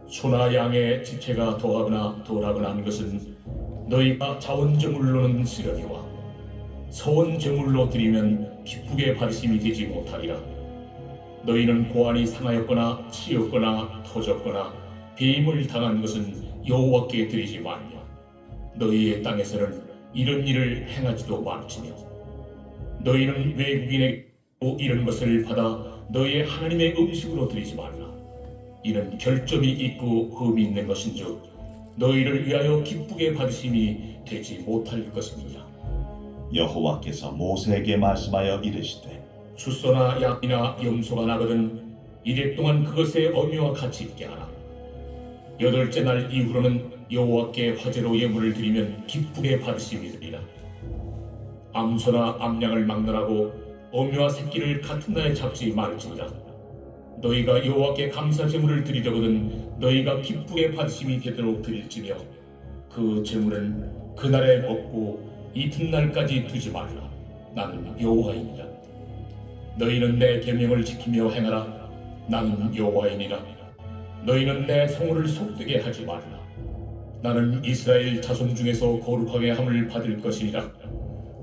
소나 양의 지체가 더하거나 덜하거나 한 것은 너희가 자원제물로는 쓰려니와 서원제물로 드리면 기쁘게 받으심이 되지 못하리라. 너희는 고안이 상하였거나 치였거나 터졌거나 배임을 당한 것은 여호와께 드리지 말며 너희의 땅에서는 이런 일을 행하지도 말지며 너희는 외국인에게 이런 것을 받아 너희의 하나님의 음식으로 드리지 말라. 이는 결점이 있고 흠이 있는 것인즉 너희를 위하여 기쁘게 받으심이 되지 못할 것입니다. 여호와께서 모세에게 말씀하여 이르시되 수소나 양이나 염소가 나거든 이래 동안 그것의 어미와 같이 있게 하라. 8째 날 이후로는 여호와께 화제로 예물을 드리면 기쁘게 받으심이 되리라. 암소나 암양을 막론하고 어미와 새끼를 같은 날에 잡지 말지니라. 너희가 여호와께 감사제물을 드리려거든 너희가 기쁘게 받으심이 되도록 드릴지며 그 제물은 그날에 먹고 이튿날까지 두지 말라. 나는 여호와이니라. 너희는 내 계명을 지키며 행하라. 나는 여호와이니라. 너희는 내 성호를 속되게 하지 말라. 나는 이스라엘 자손 중에서 거룩하게 함을 받을 것이니라.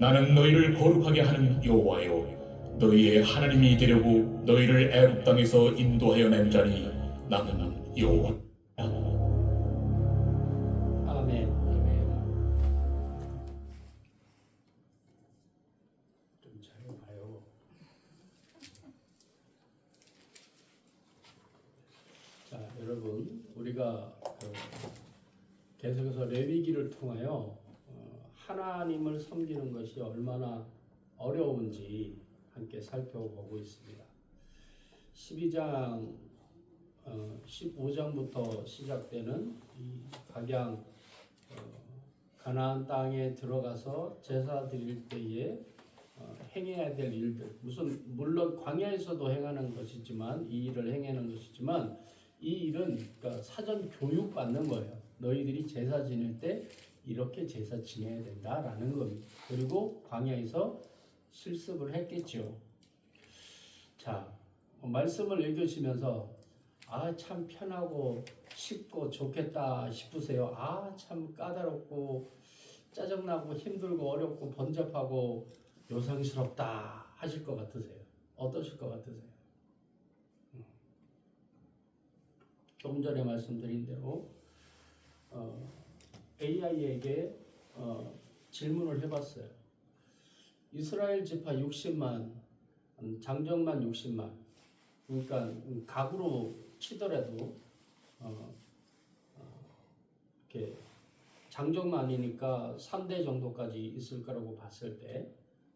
나는 너희를 거룩하게 하는 여호와요 너희의 하나님이 되려고 너희를 애굽 땅에서 인도하여 낸 자니 나는 여호와. 아멘. 좀 잘 봐요. 자, 여러분, 우리가 계속해서 레위기를 통하여 하나님을 섬기는 것이 얼마나 어려운지 함께 살펴보고 있습니다. 12장 15장부터 시작되는 이 각양 가나안 땅에 들어가서 제사 드릴 때에 행해야 될 일들, 물론 광야에서도 행하는 것이지만 이 일을 행하는 것이지만 이 일은 그러니까 사전 교육 받는 거예요. 너희들이 제사 지낼 때 이렇게 제사 지내야 된다라는 겁니다. 그리고 광야에서 실습을 했겠죠. 자, 말씀을 읽으시면서 참 편하고 쉽고 좋겠다 싶으세요? 참 까다롭고 짜증나고 힘들고 어렵고 번잡하고 요상스럽다 하실 것 같으세요? 어떠실 것 같으세요? 조금 전에 말씀드린 대로 AI에게 질문을 해봤어요. 이스라엘 지파 60만, 장정만 60만, 그러니까 가구로 치더라도 이렇게 장정만이니까 3대 정도까지 있을 거라고 봤을 때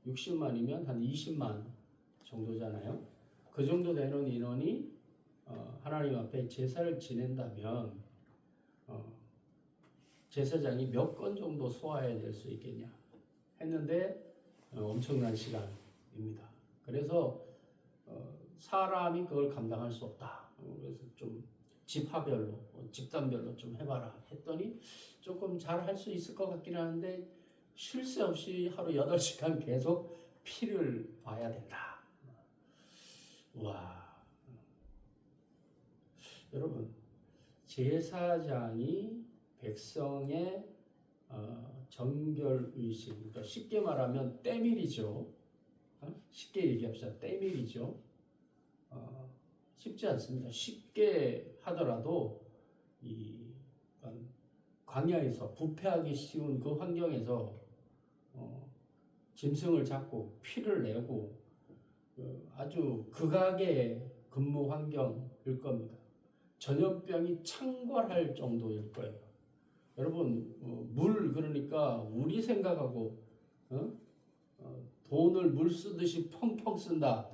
60만이면 한 20만 정도잖아요. 그 정도 되는 인원이 하나님 앞에 제사를 지낸다면 제사장이 몇 건 정도 소화해야 될 수 있겠냐 했는데 엄청난 시간입니다. 그래서 사람이 그걸 감당할 수 없다. 그래서 좀 지파별로, 집단별로 좀 해봐라 했더니 조금 잘 할 수 있을 것 같긴 하는데 쉴 새 없이 하루 8시간 계속 피를 봐야 된다. 와, 여러분, 제사장이 백성의 정결의식, 그러니까 쉽게 말하면 때밀이죠. 쉽게 얘기합시다. 때밀이죠. 쉽지 않습니다. 쉽게 하더라도 이 광야에서 부패하기 쉬운 그 환경에서 짐승을 잡고 피를 내고 아주 극악의 근무 환경일 겁니다. 전염병이 창궐할 정도일 거예요. 여러분, 그러니까 우리 생각하고 돈을 물 쓰듯이 펑펑 쓴다.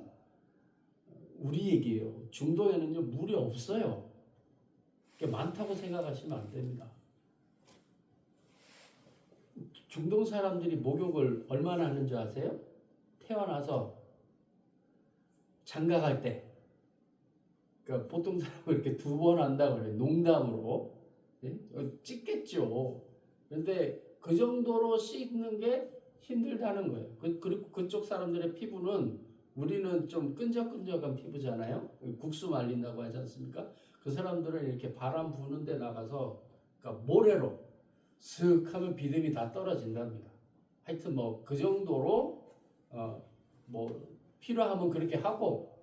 우리 얘기예요. 중동에는요 물이 없어요. 많다고 생각하시면 안 됩니다. 중동 사람들이 목욕을 얼마나 하는 줄 아세요? 태어나서 장가갈 때, 그러니까 보통 사람은 이렇게 2번 한다고 그래요. 농담으로. 찢겠죠. 그런데 그 정도로 씻는 게 힘들다는 거예요. 그리고 그쪽 사람들의 피부는 우리는 좀 끈적끈적한 피부잖아요. 국수 말린다고 하지 않습니까? 그 사람들은 이렇게 바람 부는 데 나가서 그러니까 모래로 슥 하면 비듬이 다 떨어진답니다. 하여튼 그 정도로 필요하면 그렇게 하고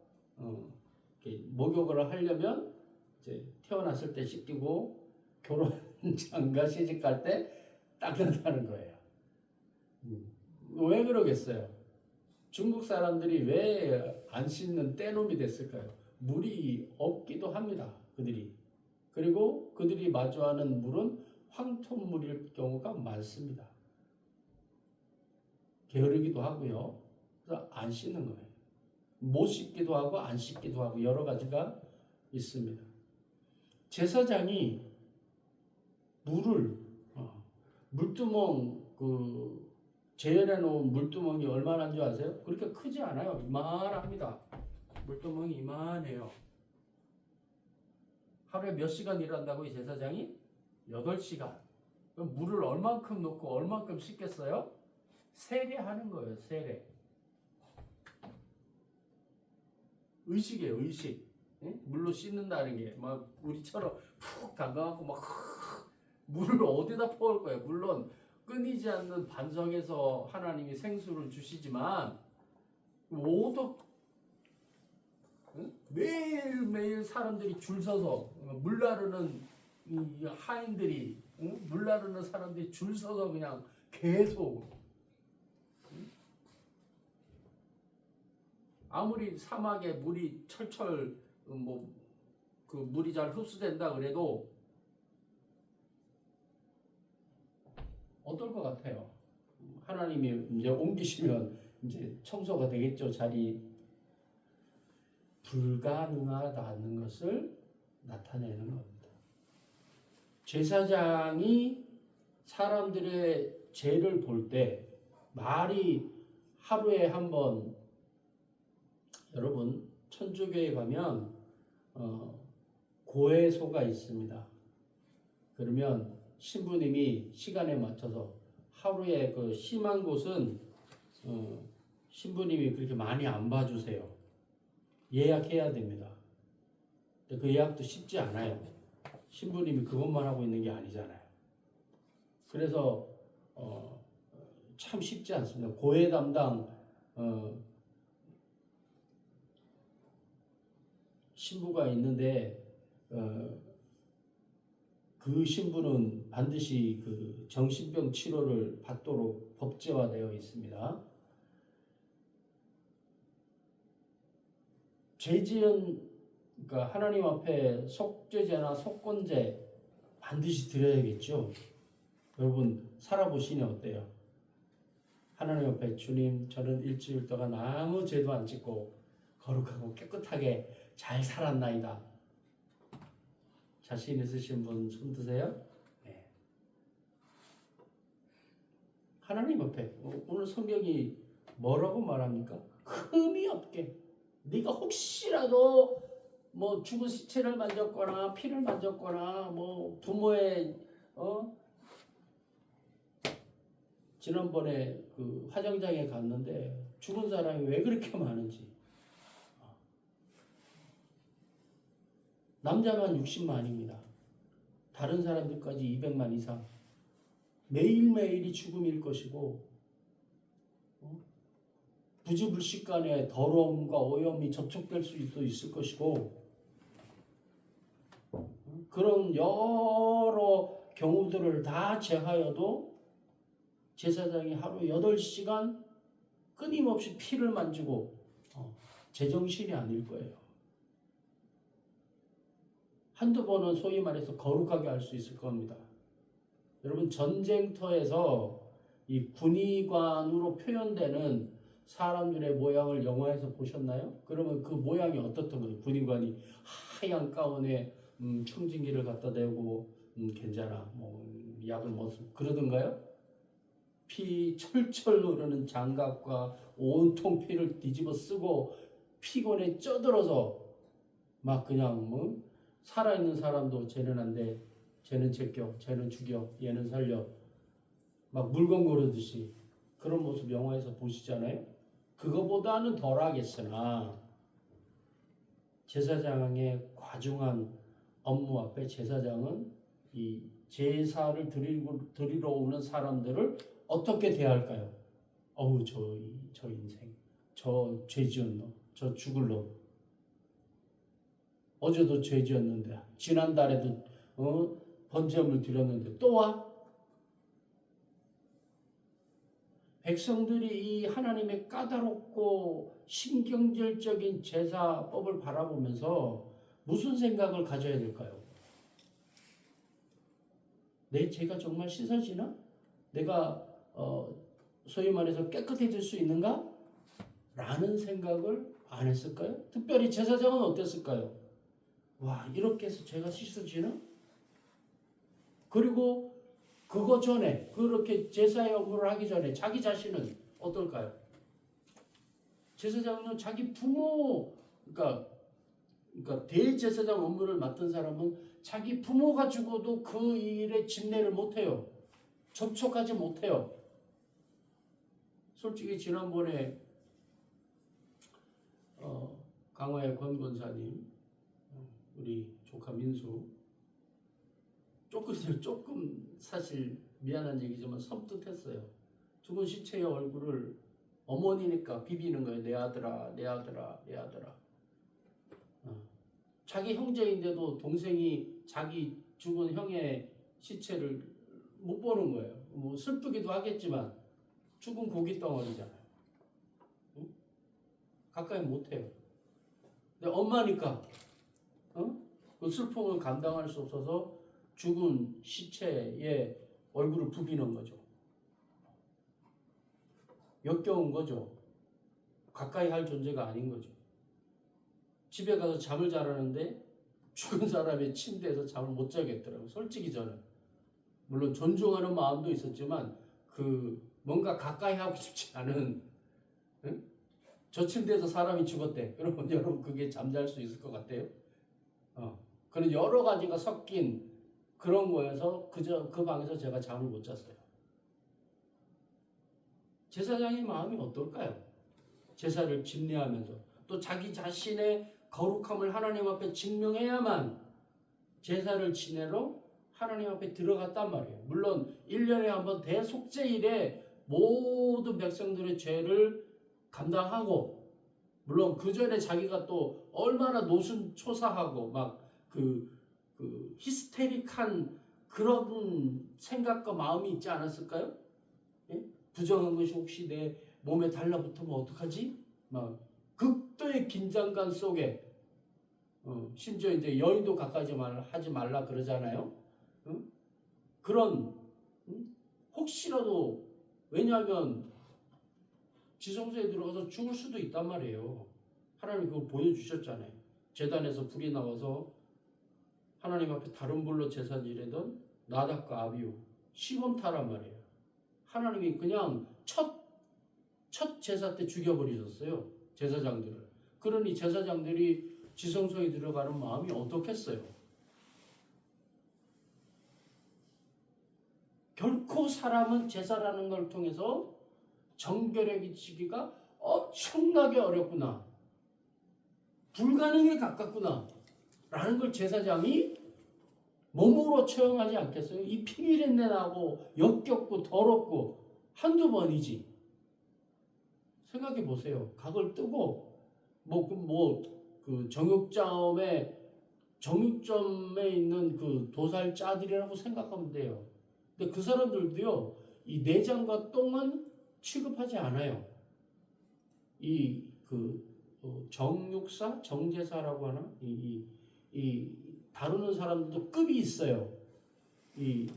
이렇게 목욕을 하려면 이제 태어났을 때 씻기고 결혼 장가 시집 갈 때 닦는다는 거예요. 왜 그러겠어요? 중국 사람들이 왜 안 씻는 떼놈이 됐을까요? 물이 없기도 합니다. 그들이. 그리고 그들이 마주하는 물은 황토물일 경우가 많습니다. 게으르기도 하고요. 그래서 안 씻는 거예요. 못 씻기도 하고 안 씻기도 하고 여러 가지가 있습니다. 제사장이 물을 물두멍 재현해 놓은 물두멍이 얼마나 줄 아세요? 그렇게 크지 않아요. 이만합니다. 물두멍이 이만해요. 하루에 몇 시간 일한다고 이 제사장이? 8시간. 그럼 물을 얼만큼 넣고 얼만큼 씻겠어요? 세례하는 거예요. 세례. 의식이에요. 의식. 응? 물로 씻는다는 게 막 우리처럼 푹 담가갖고 막 물을 어디다 퍼올 거예요? 물론 끊이지 않는 반석에서 하나님이 생수를 주시지만 오도 매일매일 사람들이 줄 서서 물 나르는 이 하인들이 물 나르는 사람들이 줄 서서 그냥 계속 아무리 사막에 물이 철철 그 물이 잘 흡수된다 그래도 어떨 것 같아요? 하나님이 이제 옮기시면 이제 청소가 되겠죠. 자리 불가능하다는 것을 나타내는 겁니다. 제사장이 사람들의 죄를 볼 때 말이 하루에 한 번, 여러분 천주교에 가면 고해소가 있습니다. 그러면 신부님이 시간에 맞춰서 하루에 그 심한 곳은 신부님이 그렇게 많이 안 봐주세요. 예약해야 됩니다. 근데 그 예약도 쉽지 않아요. 신부님이 그것만 하고 있는 게 아니잖아요. 그래서 참 쉽지 않습니다. 고해 담당 신부가 있는데 그 신부는 반드시 그 정신병 치료를 받도록 법제화되어 있습니다. 그러니까 하나님 앞에 속죄제나 속건제 반드시 드려야겠죠. 여러분 살아보시니 어때요? 하나님 앞에 주님, 저는 일주일 동안 아무 죄도 안 짓고 거룩하고 깨끗하게 잘 살았나이다. 자신 있으신 분 손 드세요. 네. 하나님 앞에 오늘 성경이 뭐라고 말합니까? 흠이 없게. 네가 혹시라도 뭐 죽은 시체를 만졌거나 피를 만졌거나 뭐 부모의 지난번에 그 화정장에 갔는데 죽은 사람이 왜 그렇게 많은지. 남자만 60만입니다. 다른 사람들까지 200만 이상. 매일매일이 죽음일 것이고 부지불식 간에 더러움과 오염이 접촉될 수도 있을 것이고 그런 여러 경우들을 다 제하여도 제사장이 하루 8시간 끊임없이 피를 만지고 제정신이 아닐 거예요. 한두 번은 소위 말해서 거룩하게 할 수 있을 겁니다. 여러분 전쟁터에서 이 군의관으로 표현되는 사람들의 모양을 영화에서 보셨나요? 그러면 그 모양이 어떻던 거예요? 군의관이 하얀 가운에 청진기를 갖다 대고 괜찮아 뭐 약을 먹어 그러던가요? 피 철철 흐르는 장갑과 온통 피를 뒤집어 쓰고 피곤에 쪄들어서 막 그냥 뭐 살아있는 사람도 쟤는 안 돼, 쟤는 제껴, 쟤는 죽여, 얘는 살려 막 물건 고르듯이 그런 모습 영화에서 보시잖아요. 그거보다는 덜하겠으나 제사장의 과중한 업무 앞에 제사장은 이 제사를 드리러 오는 사람들을 어떻게 대할까요? 어우 저 인생, 저 죄 지은 놈, 저 죽을 놈. 어제도 죄 지었는데 지난달에도 번제물 드렸는데 또 와? 백성들이 이 하나님의 까다롭고 신경질적인 제사법을 바라보면서 무슨 생각을 가져야 될까요? 내 죄가 정말 씻어지나? 내가 소위 말해서 깨끗해질 수 있는가? 라는 생각을 안 했을까요? 특별히 제사장은 어땠을까요? 와, 이렇게 해서 죄가 씻어지나? 그리고 그거 전에 그렇게 제사의 업무를 하기 전에 자기 자신은 어떨까요? 제사장은 자기 부모 그러니까 대제사장 업무를 맡은 사람은 자기 부모가 죽어도 그 일에 집례를 못해요. 접촉하지 못해요. 솔직히 지난번에 강화의 권 권사님 우리 조카 민수 조금 사실 미안한 얘기지만 섬뜩했어요. 죽은 시체의 얼굴을 어머니니까 비비는 거예요. 내 아들아, 내 아들아, 내 아들아. 자기 형제인데도 동생이 자기 죽은 형의 시체를 못 보는 거예요. 뭐 슬프기도 하겠지만 죽은 고기 덩어리잖아요. 응? 가까이 못 해요. 근데 엄마니까 그 슬픔을 감당할 수 없어서 죽은 시체의 얼굴을 부비는 거죠. 역겨운 거죠. 가까이 할 존재가 아닌 거죠. 집에 가서 잠을 자라는데 죽은 사람의 침대에서 잠을 못 자겠더라고요. 솔직히 저는. 물론 존중하는 마음도 있었지만 뭔가 가까이 하고 싶지 않은, 응? 저 침대에서 사람이 죽었대. 그러면 여러분 그게 잠잘 수 있을 것 같아요? 그런 여러 가지가 섞인 그런 거여서 그 방에서 제가 잠을 못 잤어요. 제사장의 마음이 어떨까요? 제사를 집례하면서 또 자기 자신의 거룩함을 하나님 앞에 증명해야만 제사를 지내러 하나님 앞에 들어갔단 말이에요. 물론 1년에 한 번 대속죄일에 모든 백성들의 죄를 감당하고, 물론 그 전에 자기가 또 얼마나 노순초사하고 막 히스테릭한 그런 생각과 마음이 있지 않았을까요? 예? 부정한 것이 혹시 내 몸에 달라붙으면 어떡하지? 막 극도의 긴장감 속에 심지어 이제 여인도 가까이 하지 말라 그러잖아요. 그런 혹시라도, 왜냐하면 지성소에 들어가서 죽을 수도 있단 말이에요. 하나님 그거 보여주셨잖아요. 제단에서 불이 나와서 하나님 앞에 다른 불로 제사 지내던 나답과 아비후 시범타란 말이에요. 하나님이 그냥 첫 제사 때 죽여버리셨어요. 제사장들을. 그러니 제사장들이 지성소에 들어가는 마음이 어떻겠어요? 결코 사람은 제사라는 걸 통해서 정결해지기가 엄청나게 어렵구나. 불가능에 가깝구나. 라는 걸 제사장이 몸으로 체험하지 않겠어요? 이 피비린내 나고 역겹고 더럽고 한두 번이지. 생각해 보세요. 각을 뜨고 그 정육점에 있는 그 도살자들이라고 생각하면 돼요. 근데 그 사람들도요, 이 내장과 똥은 취급하지 않아요. 정육사, 정제사라고 하나? 다루는 사람들도 급이 있어요.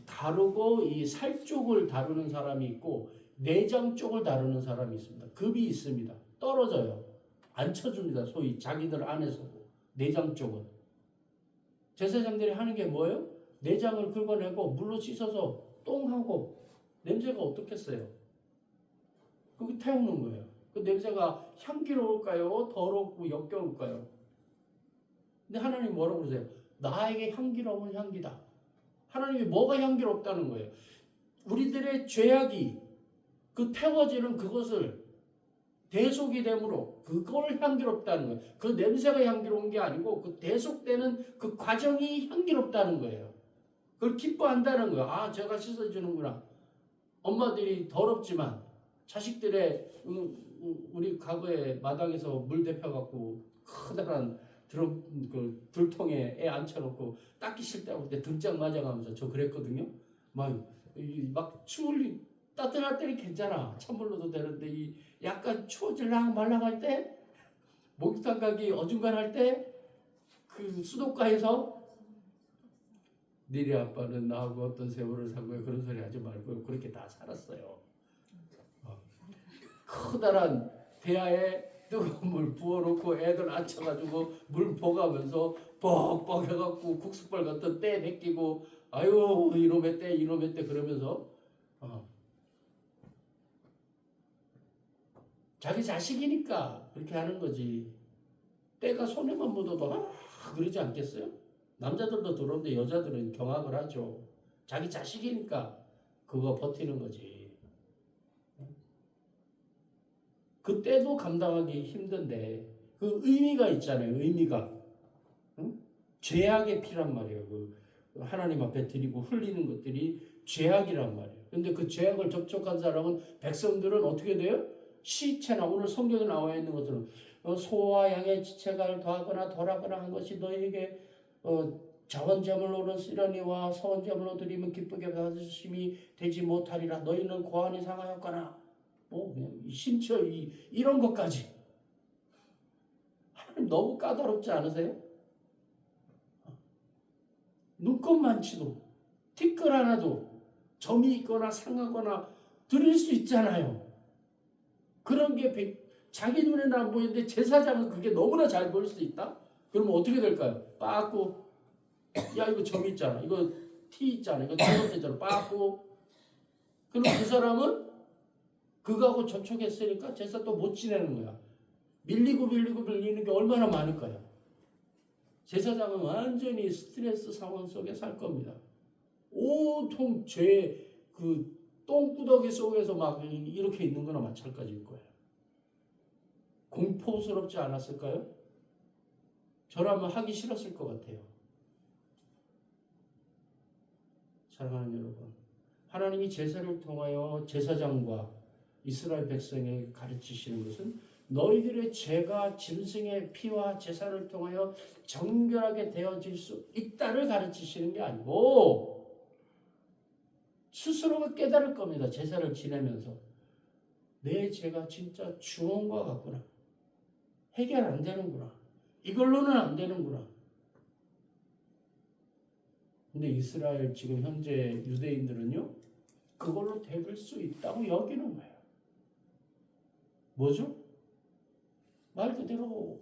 다루고 이 살 쪽을 다루는 사람이 있고 내장 쪽을 다루는 사람이 있습니다. 급이 있습니다. 떨어져요. 안 쳐줍니다. 소위 자기들 안에서도. 내장 쪽은. 제사장들이 하는 게 뭐예요? 내장을 긁어내고 물로 씻어서 똥하고 냄새가 어떻겠어요? 그거 태우는 거예요. 그 냄새가 향기로울까요? 더럽고 역겨울까요? 근데 하나님 뭐라고 그러세요? 나에게 향기로운 향기다. 하나님이 뭐가 향기롭다는 거예요? 우리들의 죄악이 태워지는 그것을 대속이 되므로 그걸 향기롭다는 거예요. 그 냄새가 향기로운 게 아니고 그 대속되는 그 과정이 향기롭다는 거예요. 그걸 기뻐한다는 거예요. 아, 제가 씻어주는구나. 엄마들이 더럽지만 자식들의 우리 과거에 마당에서 물 데펴갖고 커다란 들통에 애 앉혀놓고 닦기 싫다고 그때 등짝 맞아가면서 저 그랬거든요. 막 따뜻할 때는 괜찮아. 찬물로도 되는데 약간 추워질랑 말랑할 때, 목욕탕 가기 어중간할 때 그 수도가에서 니네 아빠는 나하고 어떤 세월을 산 거야. 그런 소리 하지 말고 그렇게 다 살았어요. 커다란 대야에 뜨거운 물 부어놓고 애들 앉혀가지고 물 보가면서 뻑뻑 해갖고 국수발 같은 때 내끼고 아유 이놈의 때 그러면서 자기 자식이니까 그렇게 하는 거지. 때가 손에만 묻어도 그러지 않겠어요? 남자들도 더러운데 여자들은 경악을 하죠. 자기 자식이니까 그거 버티는 거지. 그때도 감당하기 힘든데 그 의미가 있잖아요. 의미가. 응? 죄악의 피란 말이에요. 하나님 앞에 드리고 흘리는 것들이 죄악이란 말이에요. 근데 그 죄악을 접촉한 사람은 백성들은 어떻게 돼요? 시체나 오늘 성경에 나와 있는 것처럼 소와 양의 지체가를 더하거나 덜하거나 한 것이 너희에게 자원제물로는 쓰려니와 서원제물로 드리면 기쁘게 받으심이 되지 못하리라. 너희는 고안이 상하였거나 뭐 심지어 이런 것까지 하나님 너무 까다롭지 않으세요? 눈곱만치도 티끌 하나도 점이 있거나 상하거나 드릴 수 있잖아요. 그런 게 자기 눈에는 안 보이는데 제사장은 그게 너무나 잘 보일 수 있다? 그러면 어떻게 될까요? 빠꾸 야 이거 점 있잖아. 이거 티 있잖아. 이거 잘못됐잖아. 빠꾸 그럼 그 사람은 그거하고 접촉했으니까 제사 또 못 지내는 거야. 밀리는 게 얼마나 많을까요? 제사장은 완전히 스트레스 상황 속에 살 겁니다. 온통 그 똥구더기 속에서 막 이렇게 있는 거나 마찬가지일 거예요. 공포스럽지 않았을까요? 저라면 하기 싫었을 것 같아요. 사랑하는 여러분, 하나님이 제사를 통하여 제사장과 이스라엘 백성에게 가르치시는 것은 너희들의 죄가 짐승의 피와 제사를 통하여 정결하게 되어질 수 있다를 가르치시는 게 아니고 스스로가 깨달을 겁니다. 제사를 지내면서 내 죄가 진짜 주원과 같구나. 해결 안 되는구나. 이걸로는 안 되는구나. 근데 이스라엘 지금 현재 유대인들은요, 그걸로 될 수 있다고 여기는 거예요. 뭐죠? 말 그대로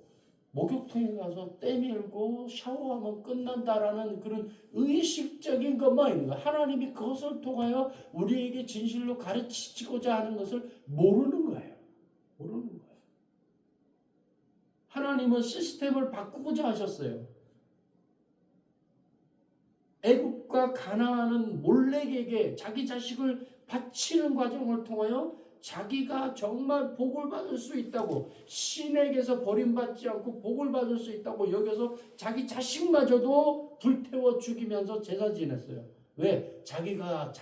목욕탕에 가서 때 밀고 샤워하면 끝난다라는 그런 의식적인 것만 있는 거예요. 하나님이 그것을 통하여 우리에게 진실로 가르치고자 하는 것을 모르는 거예요. 모르는 거예요. 하나님은 시스템을 바꾸고자 하셨어요. 애굽과 가나안은 몰렉에게 자기 자식을 바치는 과정을 통하여 자기가 정말 복을 받을 수 있다고, 신에게서 버림받지 않고 복을 받을 수 있다고 여겨서 자기 자식마저도 불태워 죽이면서 제사 지냈어요. 왜? 자기가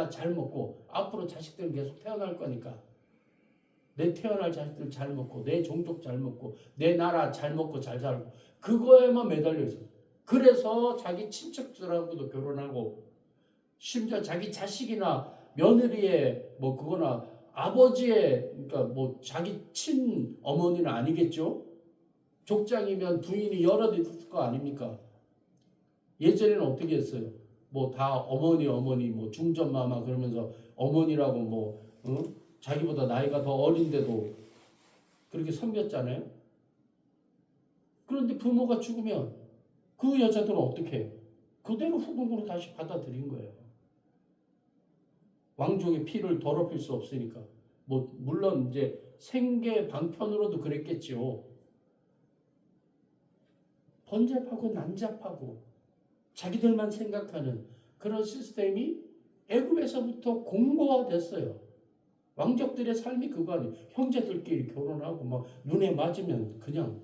잘 먹고 앞으로 자식들은 계속 태어날 거니까. 내 태어날 자식들 잘 먹고 내 종족 잘 먹고 내 나라 잘 먹고 잘 살고 그거에만 매달려 있어요. 그래서 자기 친척들하고도 결혼하고 심지어 자기 자식이나 며느리의 뭐 그거나 아버지의 그러니까 뭐 자기 친어머니는 아니겠죠. 족장이면 부인이 여럿 있을 거 아닙니까? 예전에는 어떻게 했어요? 뭐 다 어머니 뭐 중전마마 그러면서 어머니라고 뭐 자기보다 나이가 더 어린데도 그렇게 섬겼잖아요. 그런데 부모가 죽으면 그 여자들은 어떻게 해요? 그대로 후궁으로 다시 받아들인 거예요. 왕족의 피를 더럽힐 수 없으니까. 뭐 물론 이제 생계 방편으로도 그랬겠지요. 번잡하고 난잡하고 자기들만 생각하는 그런 시스템이 애굽에서부터 공고화됐어요. 왕족들의 삶이 그거 아니에요. 형제들끼리 결혼하고 막 눈에 맞으면 그냥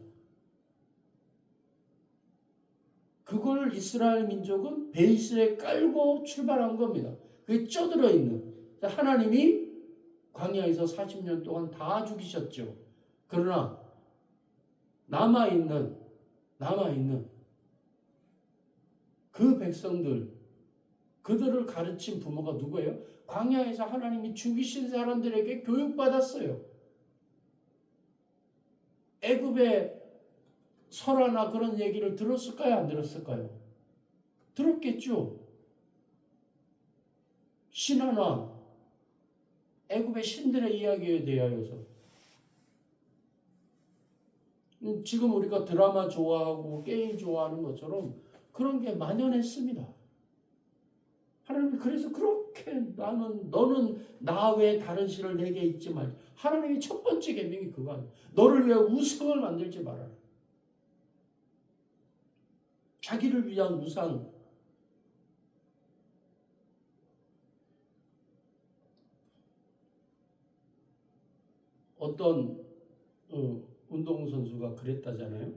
그걸 이스라엘 민족은 베이스에 깔고 출발한 겁니다. 그게 쪄들어 있는. 하나님이 광야에서 40년 동안 다 죽이셨죠. 그러나 남아있는 그 백성들, 그들을 가르친 부모가 누구예요? 광야에서 하나님이 죽이신 사람들에게 교육받았어요. 애굽의 설화나 그런 얘기를 들었을까요? 안 들었을까요? 들었겠죠. 신화나 애굽의 신들의 이야기에 대하여서 지금 우리가 드라마 좋아하고 게임 좋아하는 것처럼 그런 게 만연했습니다. 하나님이 그래서 그렇게 너는 나 외에 다른 신을 내게 잊지 말자. 하나님의 첫 번째 계명이 그거 아니에요. 너를 위해 우상을 만들지 말아라. 자기를 위한 우상. 어떤 운동선수가 그랬다잖아요.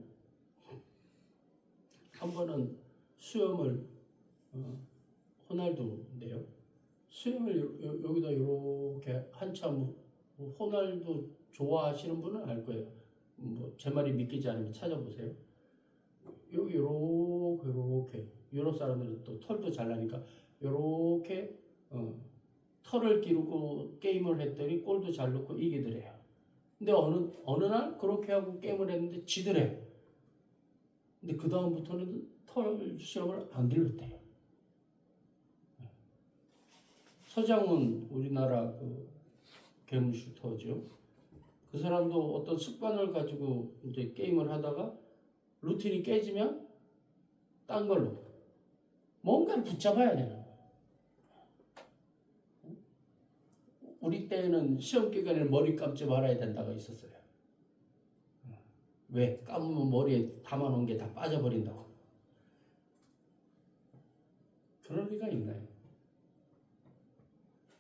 한 번은 수염을 호날두인데요. 수영을 여기다 이렇게 한참 호날두 좋아하시는 분은 알 거예요. 뭐 제 말이 믿기지 않으면 찾아보세요. 여기 요렇게 유럽 사람들은 또 털도 잘 나니까 요렇게 털을 기르고 게임을 했더니 골도 잘 넣고 이기더래요. 근데 어느 날 그렇게 하고 게임을 했는데 지더래. 근데 그 다음부터는 털 시험을 안 길렀대요. 서장훈 우리나라 그 괴물 슈터죠. 그 사람도 어떤 습관을 가지고 이제 게임을 하다가 루틴이 깨지면 딴 걸로 뭔가를 붙잡아야 되는 거예요. 우리 때는 시험 기간에 머리 감지 말아야 된다고 있었어요. 왜? 감으면 머리에 담아놓은 게 다 빠져버린다고. 그럴 리가 있나요?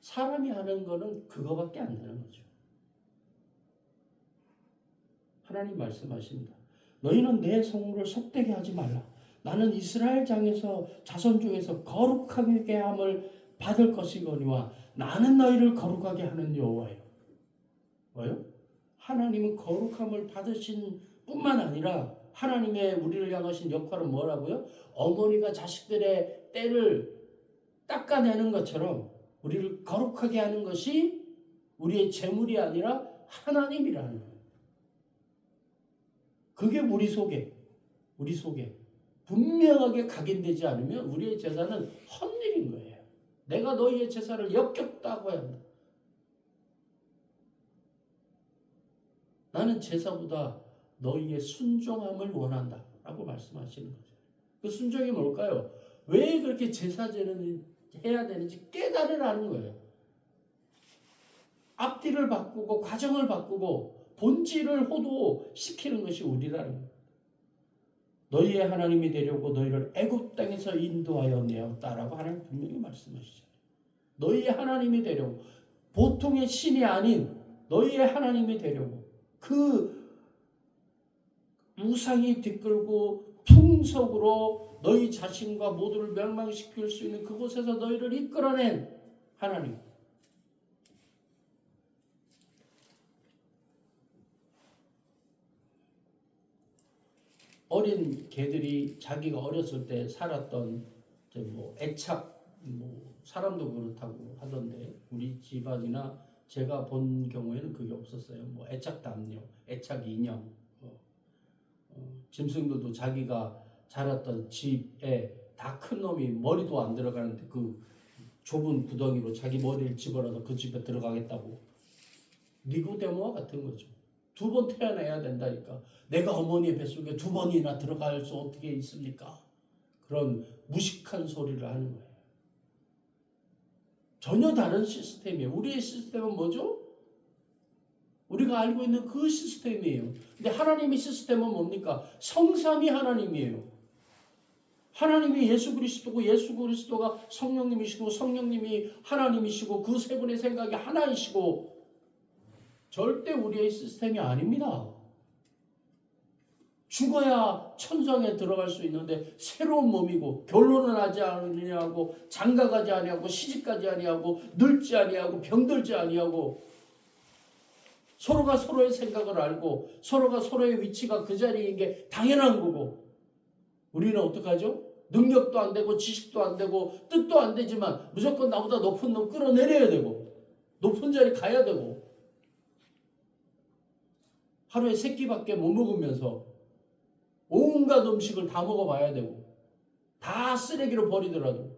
사람이 하는 거는 그거밖에 안 되는 거죠. 하나님 말씀하십니다. 너희는 내 성물을 속되게 하지 말라. 나는 이스라엘 장에서 자손 중에서 거룩하게 함을 받을 것이거니와 나는 너희를 거룩하게 하는 여호와요. 뭐요? 하나님은 거룩함을 받으신 뿐만 아니라 하나님의 우리를 향하신 역할은 뭐라고요? 어머니가 자식들의 때를 닦아내는 것처럼 우리를 거룩하게 하는 것이 우리의 재물이 아니라 하나님이라는 거예요. 그게 우리 속에 분명하게 각인되지 않으면 우리의 제사는 헛일인 거예요. 내가 너희의 제사를 역겹다고 한다. 나는 제사보다 너희의 순종함을 원한다 라고 말씀하시는 거죠. 그 순종이 뭘까요? 왜 그렇게 제사제는 해야 되는지 깨달으라는 거예요. 앞뒤를 바꾸고 과정을 바꾸고 본질을 호도시키는 것이 우리라는 거예요. 너희의 하나님이 되려고 너희를 애굽 땅에서 인도하여 내었다라고 하나님 분명히 말씀하시잖아요. 너희의 하나님이 되려고 보통의 신이 아닌 너희의 하나님이 되려고 그 우상이 뒤끌고 풍속으로 너희 자신과 모두를 멸망시킬 수 있는 그곳에서 너희를 이끌어낸 하나님. 어린 개들이 자기가 어렸을 때 살았던 뭐 애착, 뭐 사람도 그렇다고 하던데 우리 집안이나 제가 본 경우에는 그게 없었어요. 뭐 애착 담요, 애착 인형, 짐승들도 자기가 자랐던 집에 다 큰 놈이 머리도 안 들어가는데 그 좁은 구덩이로 자기 머리를 집어넣어서 그 집에 들어가겠다고. 니고데모와 같은 거죠. 2번 태어나야 된다니까. 내가 어머니의 뱃속에 2번이나 들어갈 수 어떻게 있습니까? 그런 무식한 소리를 하는 거예요. 전혀 다른 시스템이에요. 우리의 시스템은 뭐죠? 우리가 알고 있는 그 시스템이에요. 근데 하나님의 시스템은 뭡니까? 성삼위 하나님이에요. 하나님이 예수 그리스도고 예수 그리스도가 성령님이시고 성령님이 하나님이시고 그 세 분의 생각이 하나이시고 절대 우리의 시스템이 아닙니다. 죽어야 천상에 들어갈 수 있는데 새로운 몸이고 결혼을 하지 아니하고 장가가지 아니하고 시집가지 아니하고 늙지 아니하고 병들지 아니하고 서로가 서로의 생각을 알고 서로가 서로의 위치가 그 자리인 게 당연한 거고 우리는 어떡하죠? 능력도 안 되고 지식도 안 되고 뜻도 안 되지만 무조건 나보다 높은 놈 끌어내려야 되고 높은 자리 가야 되고 하루에 3끼밖에 못 먹으면서 온갖 음식을 다 먹어봐야 되고 다 쓰레기로 버리더라도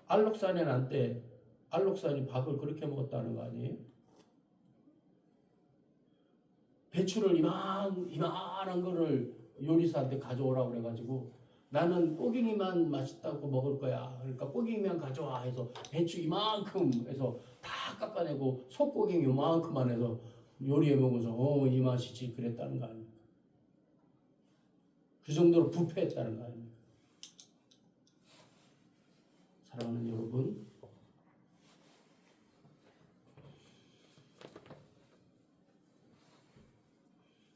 알록산에 난 때 알록산이 밥을 그렇게 먹었다는 거 아니에요? 배추를 이만한 거를 요리사한테 가져오라고 그래가지고 나는 꼬갱이만 맛있다고 먹을 거야. 그러니까 꼬갱이만 가져와 해서 배추 이만큼 해서 다 깎아내고 속꼬갱이 이만큼만 해서 요리해 먹어서 이 맛이지 그랬다는 거 아닙니까? 그 정도로 부패했다는 거 아닙니까? 사랑하는 여러분,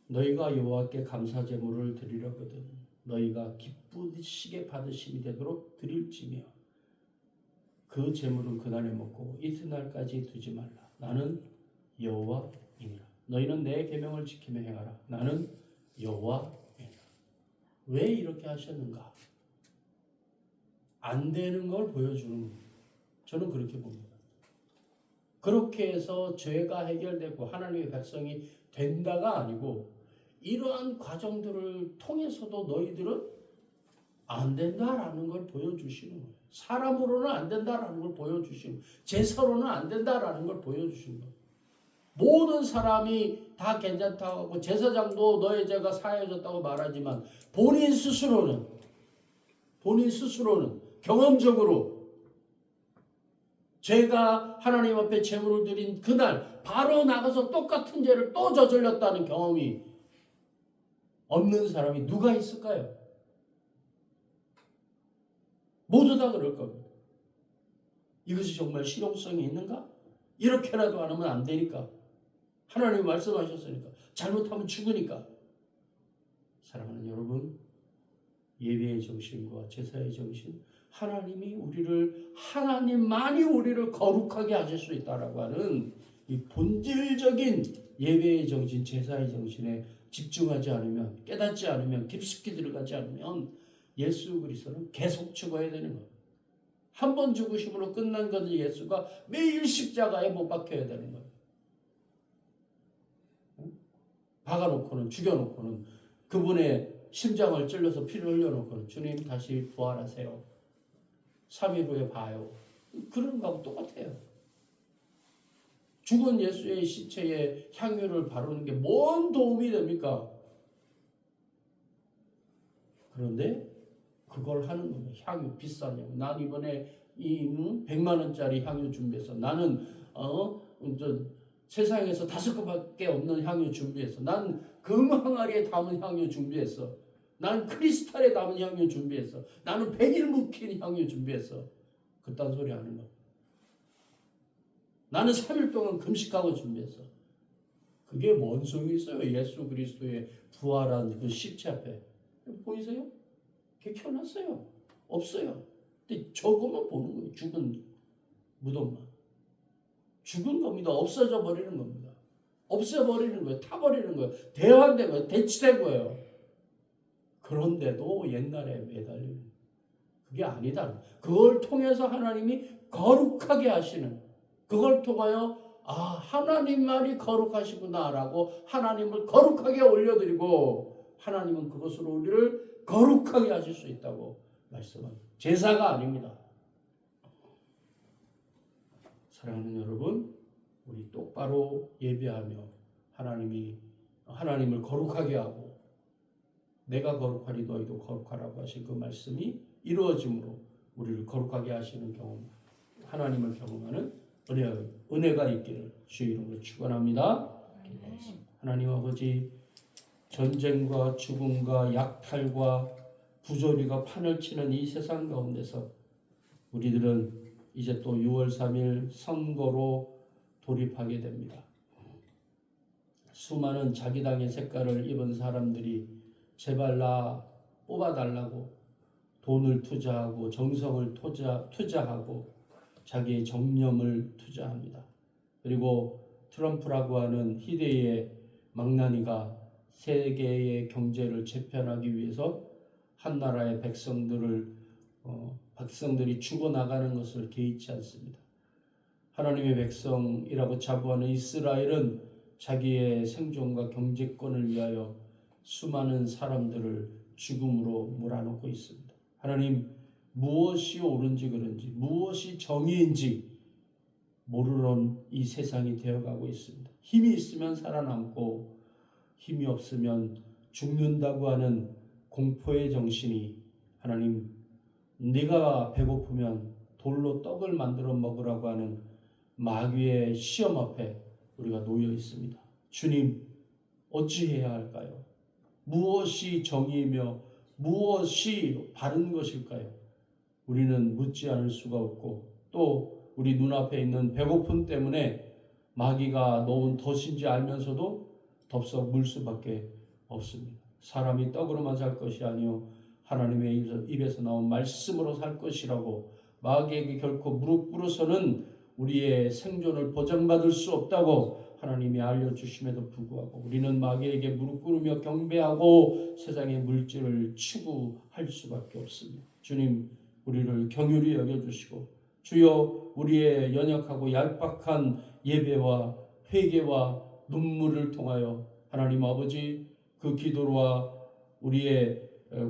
너희가 여호와께 감사 제물을 드리려거든 너희가 기쁘시게 받으심이 되도록 드릴지며 그 재물은 그날에 먹고 이튿날까지 두지 말라. 나는 여호와이니라. 너희는 내 계명을 지키며 행하라. 나는 여호와이니라. 왜 이렇게 하셨는가? 안 되는 걸 보여주는 거예요. 저는 그렇게 봅니다. 그렇게 해서 죄가 해결되고 하나님의 백성이 된다가 아니고 이러한 과정들을 통해서도 너희들은 안 된다라는 걸 보여주시는 거예요. 사람으로는 안 된다라는 걸 보여주시는 거예요. 제사로는 안 된다라는 걸 보여주시는 거예요. 모든 사람이 다 괜찮다고 하고 제사장도 너의 죄가 사해졌다고 말하지만 본인 스스로는 경험적으로 죄가 하나님 앞에 제물을 드린 그날 바로 나가서 똑같은 죄를 또 저질렀다는 경험이 없는 사람이 누가 있을까요? 모두 다 그럴 겁니다. 이것이 정말 실용성이 있는가? 이렇게라도 안 하면 안 되니까. 하나님이 말씀하셨으니까. 잘못하면 죽으니까. 사랑하는 여러분, 예배의 정신과 제사의 정신, 하나님만이 우리를 거룩하게 하실 수 있다라고 하는 이 본질적인 예배의 정신, 제사의 정신에 집중하지 않으면, 깨닫지 않으면, 깊숙이 들어가지 않으면 예수 그리스도는 계속 죽어야 되는 거예요. 한 번 죽으심으로 끝난 것은 예수가 매일 십자가에 못 박혀야 되는 거예요. 박아놓고는, 죽여놓고는, 그분의 심장을 찔러서 피를 흘려놓고는 주님 다시 부활하세요. 3일 후에 봐요. 그런 거하고 똑같아요. 죽은 예수의 시체에 향유를 바르는 게 뭔 도움이 됩니까? 그런데 그걸 하는 거예요. 향유 비싼 향유. 난 이번에 이 100만 원짜리 향유 준비해서 나는 세상에서 5개밖에 없는 향유 준비해서 난 금항아리에 담은 향유 준비했어. 난 크리스탈에 담은 향유 준비했어. 나는 100일 묵힌 향유 준비했어. 그딴 소리 하는 거. 나는 3일 동안 금식하고 준비했어. 그게 뭔 소용이 있어요? 예수 그리스도의 부활한 그 시체 앞에. 보이세요? 그게 켜놨어요. 없어요. 근데 저것만 보는 거예요. 죽은 무덤만. 죽은 겁니다. 없어져 버리는 겁니다. 없애버리는 거예요. 타버리는 거예요. 대환된 거예요. 대치된 거예요. 그런데도 옛날에 매달리는 그게 아니다. 그걸 통해서 하나님이 거룩하게 하시는, 그걸 통하여 하나님만이 거룩하시구나라고 하나님을 거룩하게 올려드리고 하나님은 그것으로 우리를 거룩하게 하실 수 있다고 말씀합니다. 제사가 아닙니다. 사랑하는 여러분, 우리 똑바로 예배하며 하나님을 거룩하게 하고 내가 거룩하리 너희도 거룩하라고 하신 그 말씀이 이루어짐으로 우리를 거룩하게 하시는 경험, 하나님을 경험하는 은혜가 있기를 주의 이름으로 축원합니다. 하나님 아버지, 전쟁과 죽음과 약탈과 부조리가 판을 치는 이 세상 가운데서 우리들은 이제 또 6월 3일 선거로 돌입하게 됩니다. 수많은 자기 당의 색깔을 입은 사람들이 제발 나 뽑아달라고 돈을 투자하고 정성을 투자하고 자기의 정념을 투자합니다. 그리고 트럼프라고 하는 희대의 망나니가 세계의 경제를 재편하기 위해서 한 나라의 백성들이 죽어나가는 것을 개의치 않습니다. 하나님의 백성이라고 자부하는 이스라엘은 자기의 생존과 경제권을 위하여 수많은 사람들을 죽음으로 몰아넣고 있습니다. 하나님, 무엇이 옳은지 그른지 무엇이 정의인지 모르는 이 세상이 되어가고 있습니다. 힘이 있으면 살아남고 힘이 없으면 죽는다고 하는 공포의 정신이, 하나님, 네가 배고프면 돌로 떡을 만들어 먹으라고 하는 마귀의 시험 앞에 우리가 놓여 있습니다. 주님, 어찌해야 할까요? 무엇이 정의이며 무엇이 바른 것일까요? 우리는 묻지 않을 수가 없고 또 우리 눈앞에 있는 배고픔 때문에 마귀가 놓은 덫인지 알면서도 덥석 물 수밖에 없습니다. 사람이 떡으로만 살 것이 아니요 하나님의 입에서 나온 말씀으로 살 것이라고 마귀에게 결코 무릎 꿇어서는 우리의 생존을 보장받을 수 없다고 하나님이 알려주심에도 불구하고 우리는 마귀에게 무릎 꿇으며 경배하고 세상의 물질을 추구할 수밖에 없습니다. 주님, 우리를 긍휼히 여겨주시고 주여, 우리의 연약하고 얄팍한 예배와 회개와 눈물을 통하여 하나님 아버지 그 기도와 우리의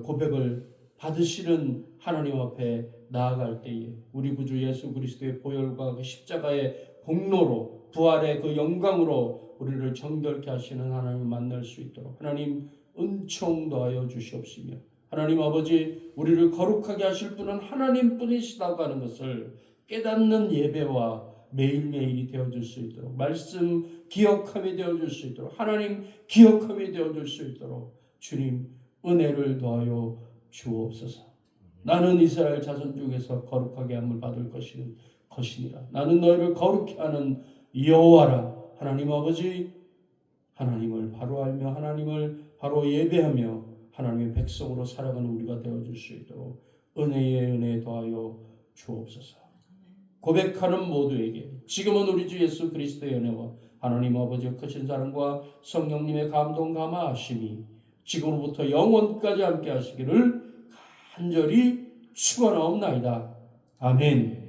고백을 받으시는 하나님 앞에 나아갈 때에 우리 구주 예수 그리스도의 보혈과 그 십자가의 공로로 부활의 그 영광으로 우리를 정결케 하시는 하나님을 만날 수 있도록 하나님 은총 더하여 주시옵시며, 하나님 아버지 우리를 거룩하게 하실 분은 하나님뿐이시다고 하는 것을 깨닫는 예배와 매일매일이 되어줄 수 있도록, 말씀 기억함이 되어줄 수 있도록, 하나님 기억함이 되어줄 수 있도록 주님 은혜를 더하여 주옵소서. 나는 이스라엘 자손 중에서 거룩하게 함을 받을 것이니라. 나는 너희를 거룩히 하는 여호와라. 하나님 아버지, 하나님을 바로 알며 하나님을 바로 예배하며 하나님의 백성으로 살아가는 우리가 되어줄 수 있도록 은혜에 은혜 더하여 주옵소서. 고백하는 모두에게 지금은 우리 주 예수 그리스도의 은혜와 하나님 아버지의 크신 사랑과 성령님의 감동 감화하심이 지금부터 영원까지 함께 하시기를 간절히 축원하옵나이다. 아멘.